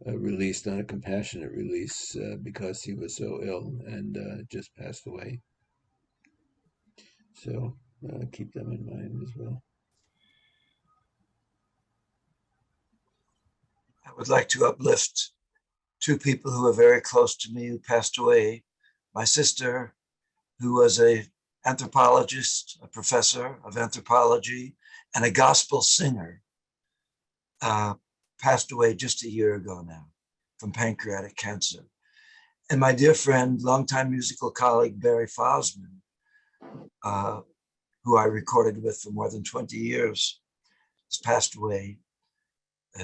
released on a compassionate release because he was so ill, and just passed away. So keep them in mind as well. I would like to uplift two people who are very close to me who passed away. My sister, who was an anthropologist, a professor of anthropology, and a gospel singer, passed away just a year ago now from pancreatic cancer. And my dear friend, longtime musical colleague, Barry Fosman, who I recorded with for more than 20 years, has passed away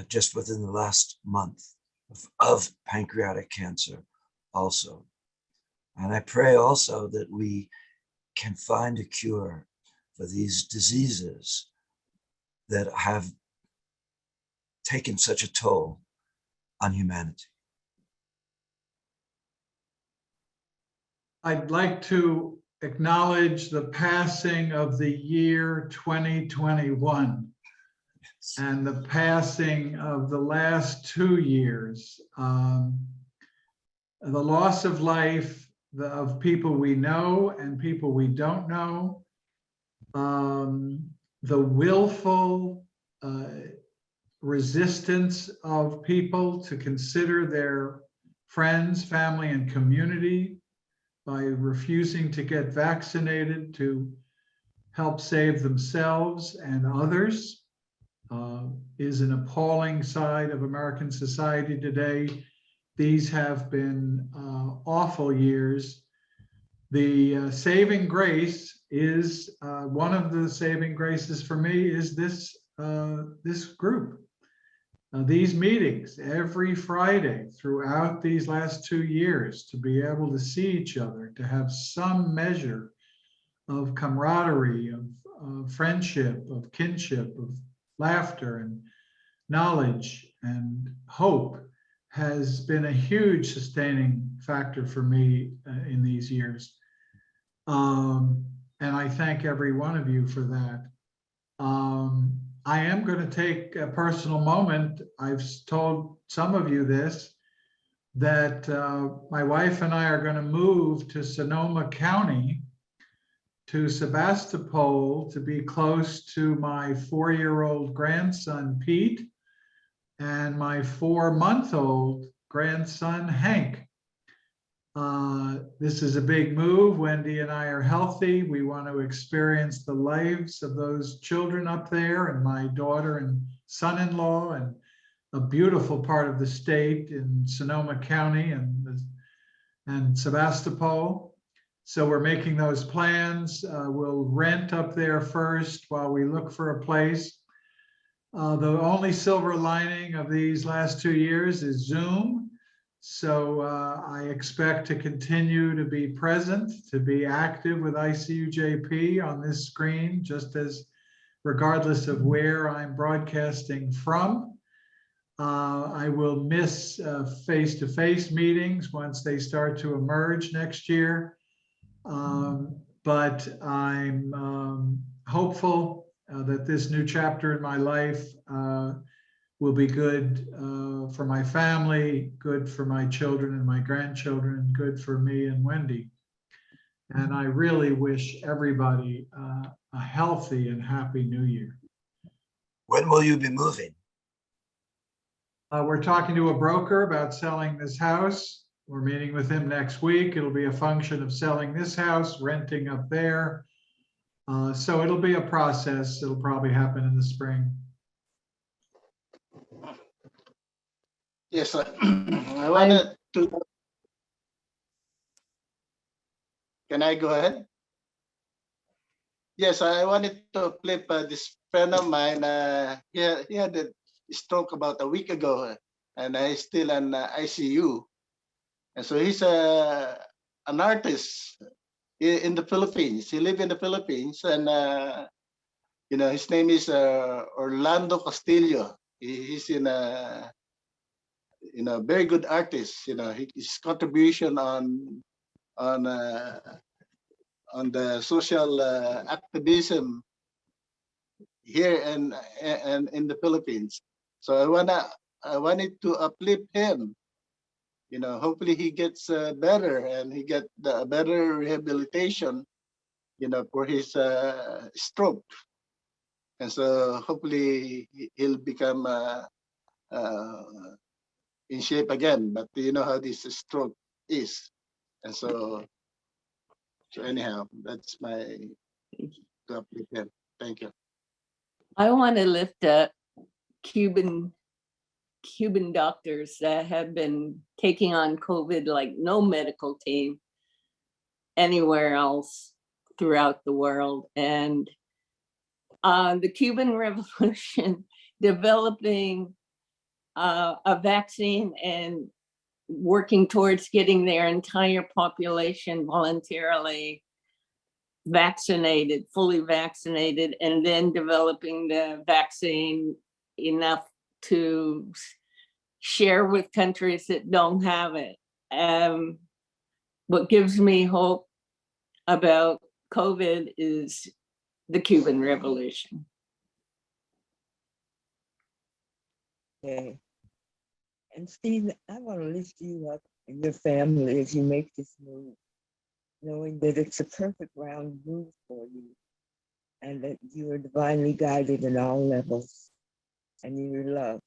just within the last month of pancreatic cancer also. And I pray also that we can find a cure for these diseases that have taken such a toll on humanity. I'd like to acknowledge the passing of the year 2021 and the passing of the last 2 years. The loss of life of people we know and people we don't know. The willful resistance of people to consider their friends, family, and community by refusing to get vaccinated to help save themselves and others is an appalling side of American society today. These have been awful years. The saving grace is, one of the saving graces for me is this group. These meetings every Friday throughout these last 2 years, to be able to see each other, to have some measure of camaraderie, of friendship, of kinship, of laughter and knowledge and hope, has been a huge sustaining factor for me in these years. And I thank every one of you for that. I am going to take a personal moment. I've told some of you this, that my wife and I are going to move to Sonoma County, to Sebastopol, to be close to my 4-year-old grandson, Pete, and my 4-month-old grandson, Hank. This is a big move. Wendy and I are healthy. We want to experience the lives of those children up there, and my daughter and son-in-law, and a beautiful part of the state in Sonoma County and Sebastopol. So we're making those plans. We'll rent up there first while we look for a place. The only silver lining of these last 2 years is Zoom. So I expect to continue to be present, to be active with ICUJP on this screen, just as regardless of where I'm broadcasting from. I will miss face-to-face meetings once they start to emerge next year. But I'm hopeful that this new chapter in my life will be good for my family, good for my children and my grandchildren, good for me and Wendy. And I really wish everybody a healthy and happy new year. When will you be moving? We're talking to a broker about selling this house. We're meeting with him next week. It'll be a function of selling this house, renting up there. So it'll be a process. It'll probably happen in the spring. Yes, I wanted to. Can I go ahead? Yes, I wanted to flip this friend of mine. He had a stroke about a week ago, and he's still in ICU. And so he's an artist in the Philippines. He lives in the Philippines, and his name is Orlando Castillo. He's in a very good artist. His contribution on the social activism here and in the Philippines. So I wanted to uplift him. Hopefully he gets better and he get the better rehabilitation, for his stroke. And so hopefully he'll become in shape again. But you know how this stroke is. And so anyhow, that's my to uplift him. Thank you. I want to lift up Cuban doctors that have been taking on COVID like no medical team anywhere else throughout the world. And the Cuban Revolution, developing a vaccine and working towards getting their entire population voluntarily vaccinated, fully vaccinated, and then developing the vaccine enough to share with countries that don't have it. What gives me hope about COVID is the Cuban Revolution. Okay. And Steve, I want to lift you up and your family as you make this move, knowing that it's a perfect round move for you and that you are divinely guided in all levels and you're loved.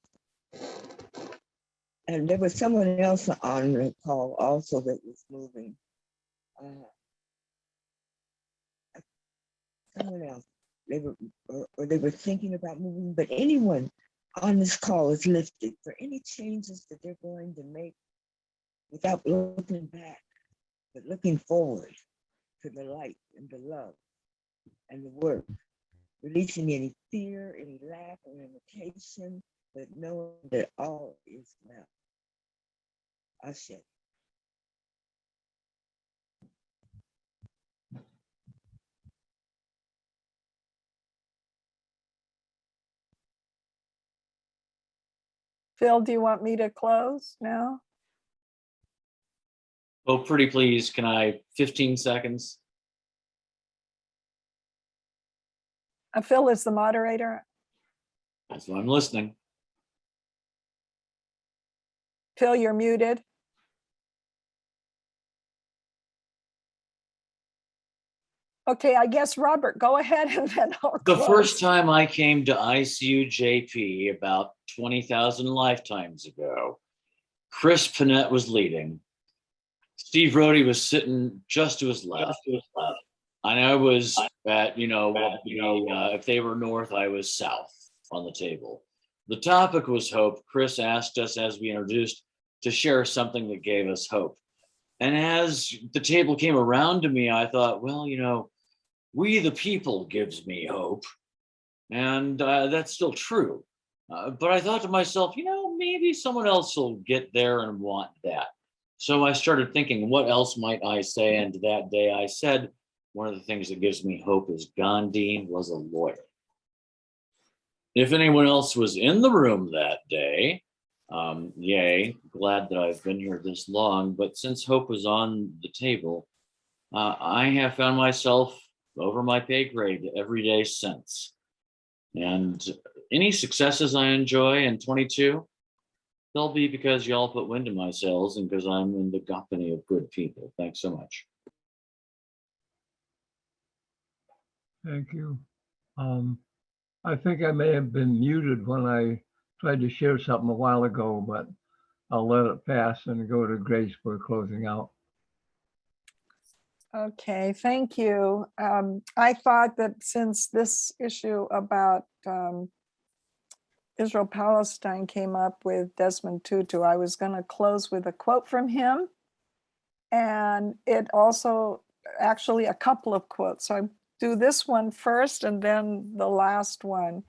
And there was someone else on the call also that was moving. Someone else, they were thinking about moving, but anyone on this call is lifted for any changes that they're going to make without looking back, but looking forward to the light and the love and the work, releasing any fear, any lack or limitation, but knowing that all is well. Ashe. Phil, do you want me to close now? Oh, pretty please, can I 15 seconds? Phil is the moderator. That's why I'm listening. Phil, you're muted. Okay, I guess Robert, go ahead and then I'll The close. first time I came to ICUJP about 20,000 lifetimes ago, Chris Panett was leading. Steve Rohde was sitting just to his left. And I was at, if they were north, I was south on the table. The topic was hope. Chris asked us as we introduced to share something that gave us hope. And as the table came around to me, I thought, well, we the people gives me hope. And that's still true. But I thought to myself, maybe someone else will get there and want that. So I started thinking, what else might I say? And that day I said, one of the things that gives me hope is Gandhi was a lawyer. If anyone else was in the room that day, yay, glad that I've been here this long. But since hope was on the table, I have found myself over my pay grade every day since. And any successes I enjoy in 22, they'll be because y'all put wind in my sails and because I'm in the company of good people. Thanks so much. Thank you. I think I may have been muted when I tried to share something a while ago, but I'll let it pass and go to Grace for closing out. Okay, thank you. I thought that since this issue about Israel-Palestine came up with Desmond Tutu, I was going to close with a quote from him. And it also, actually a couple of quotes. So I do this one first and then the last one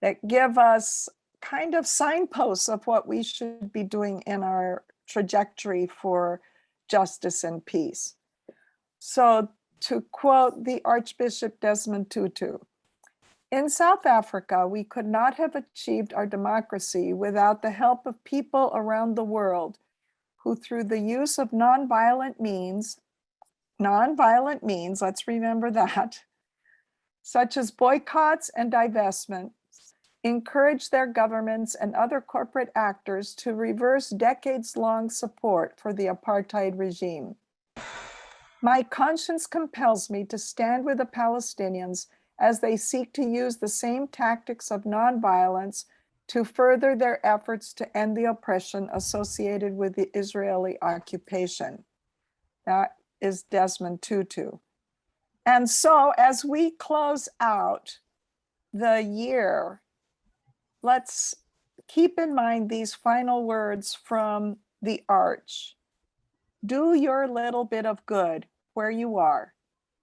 that give us kind of signposts of what we should be doing in our trajectory for justice and peace. So to quote the Archbishop Desmond Tutu, in South Africa, we could not have achieved our democracy without the help of people around the world who, through the use of nonviolent means, let's remember that, such as boycotts and divestment, encourage their governments and other corporate actors to reverse decades-long support for the apartheid regime. My conscience compels me to stand with the Palestinians as they seek to use the same tactics of nonviolence to further their efforts to end the oppression associated with the Israeli occupation. That is Desmond Tutu. And so as we close out the year, let's keep in mind these final words from the Arch. Do your little bit of good where you are.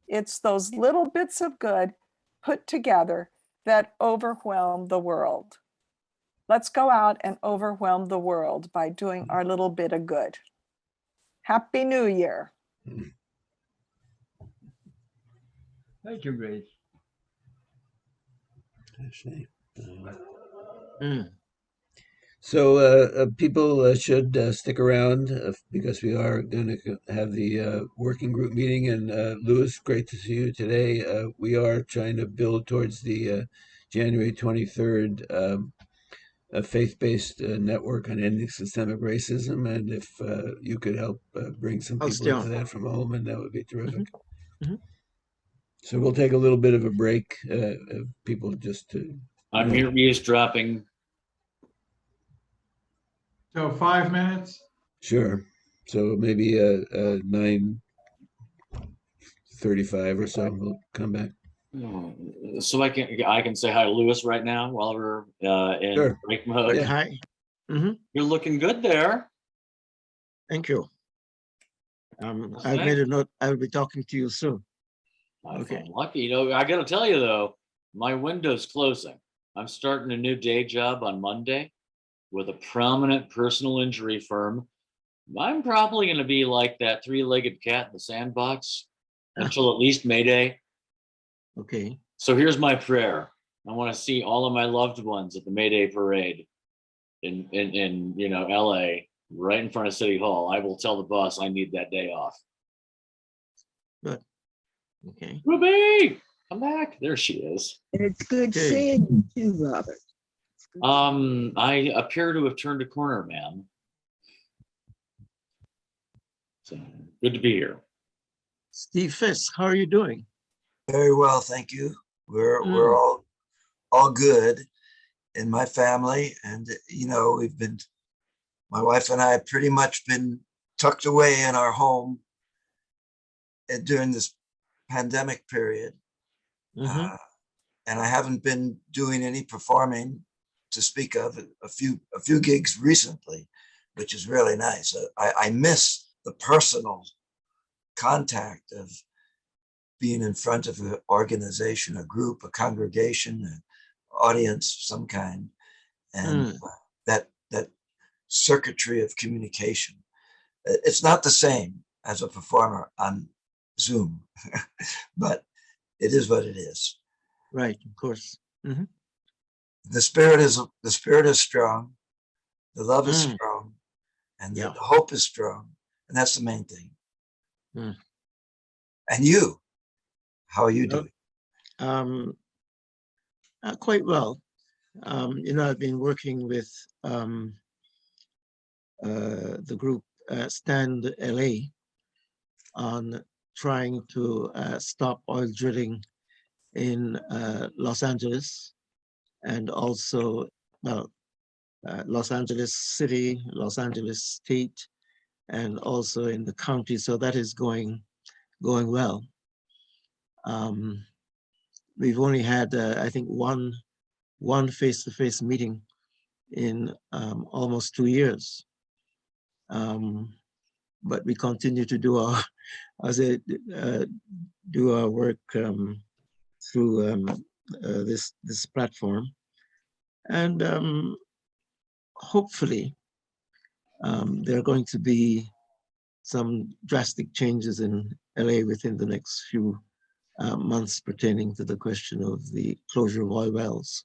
It's those little bits of good put together that overwhelm the world. Let's go out and overwhelm the world by doing our little bit of good. Happy New Year. Thank you, Grace. So people should stick around because we are going to have the working group meeting. And Louis, great to see you today. We are trying to build towards the January 23rd a faith-based network on ending systemic racism. And if you could help bring some people into that from home, and that would be terrific. So we'll take a little bit of a break. People just to. I'm here eavesdropping. So 5 minutes? Sure. So maybe 9:35 or so. We'll come back. So I can say hi to Louis right now while we're in break mode. Yeah, hi. You're looking good there. Thank you. I've made a note. I will be talking to you soon. Okay. Lucky. You know, I got to tell you though, my window's closing. I'm starting a new day job on Monday with a prominent personal injury firm. I'm probably going to be like that three-legged cat in the sandbox until at least May Day. Okay. So here's my prayer. I want to see all of my loved ones at the May Day parade in you know, LA, right in front of City Hall. I will tell the boss I need that day off. Good. Okay. Ruby, come back. There she is. It's good seeing you too, Robert. I appear to have turned a corner, ma'am. So good to be here. Steve Fisk, how are you doing? Very well, thank you. We're all good in my family, and you know, my wife and I have pretty much been tucked away in our home during this pandemic period, and I haven't been doing any performing to speak of. A few gigs recently, which is really nice. I miss the personal contact of being in front of an organization, a group, a congregation, an audience of some kind, and that circuitry of communication. It's not the same as a performer on Zoom, but it is what it is. Right, of course. The spirit is strong, the love is strong, and the hope is strong, and that's the main thing. And you, how are you doing? Quite well. You know, I've been working with the group Stand LA on trying to stop oil drilling in Los Angeles, and also, well, Los Angeles City, Los Angeles State, and also in the county. So that is going well. We've only had, I think, one face-to-face meeting in almost 2 years. But we continue to do our, do our work through this platform, and hopefully there are going to be some drastic changes in LA within the next few months pertaining to the question of the closure of oil wells.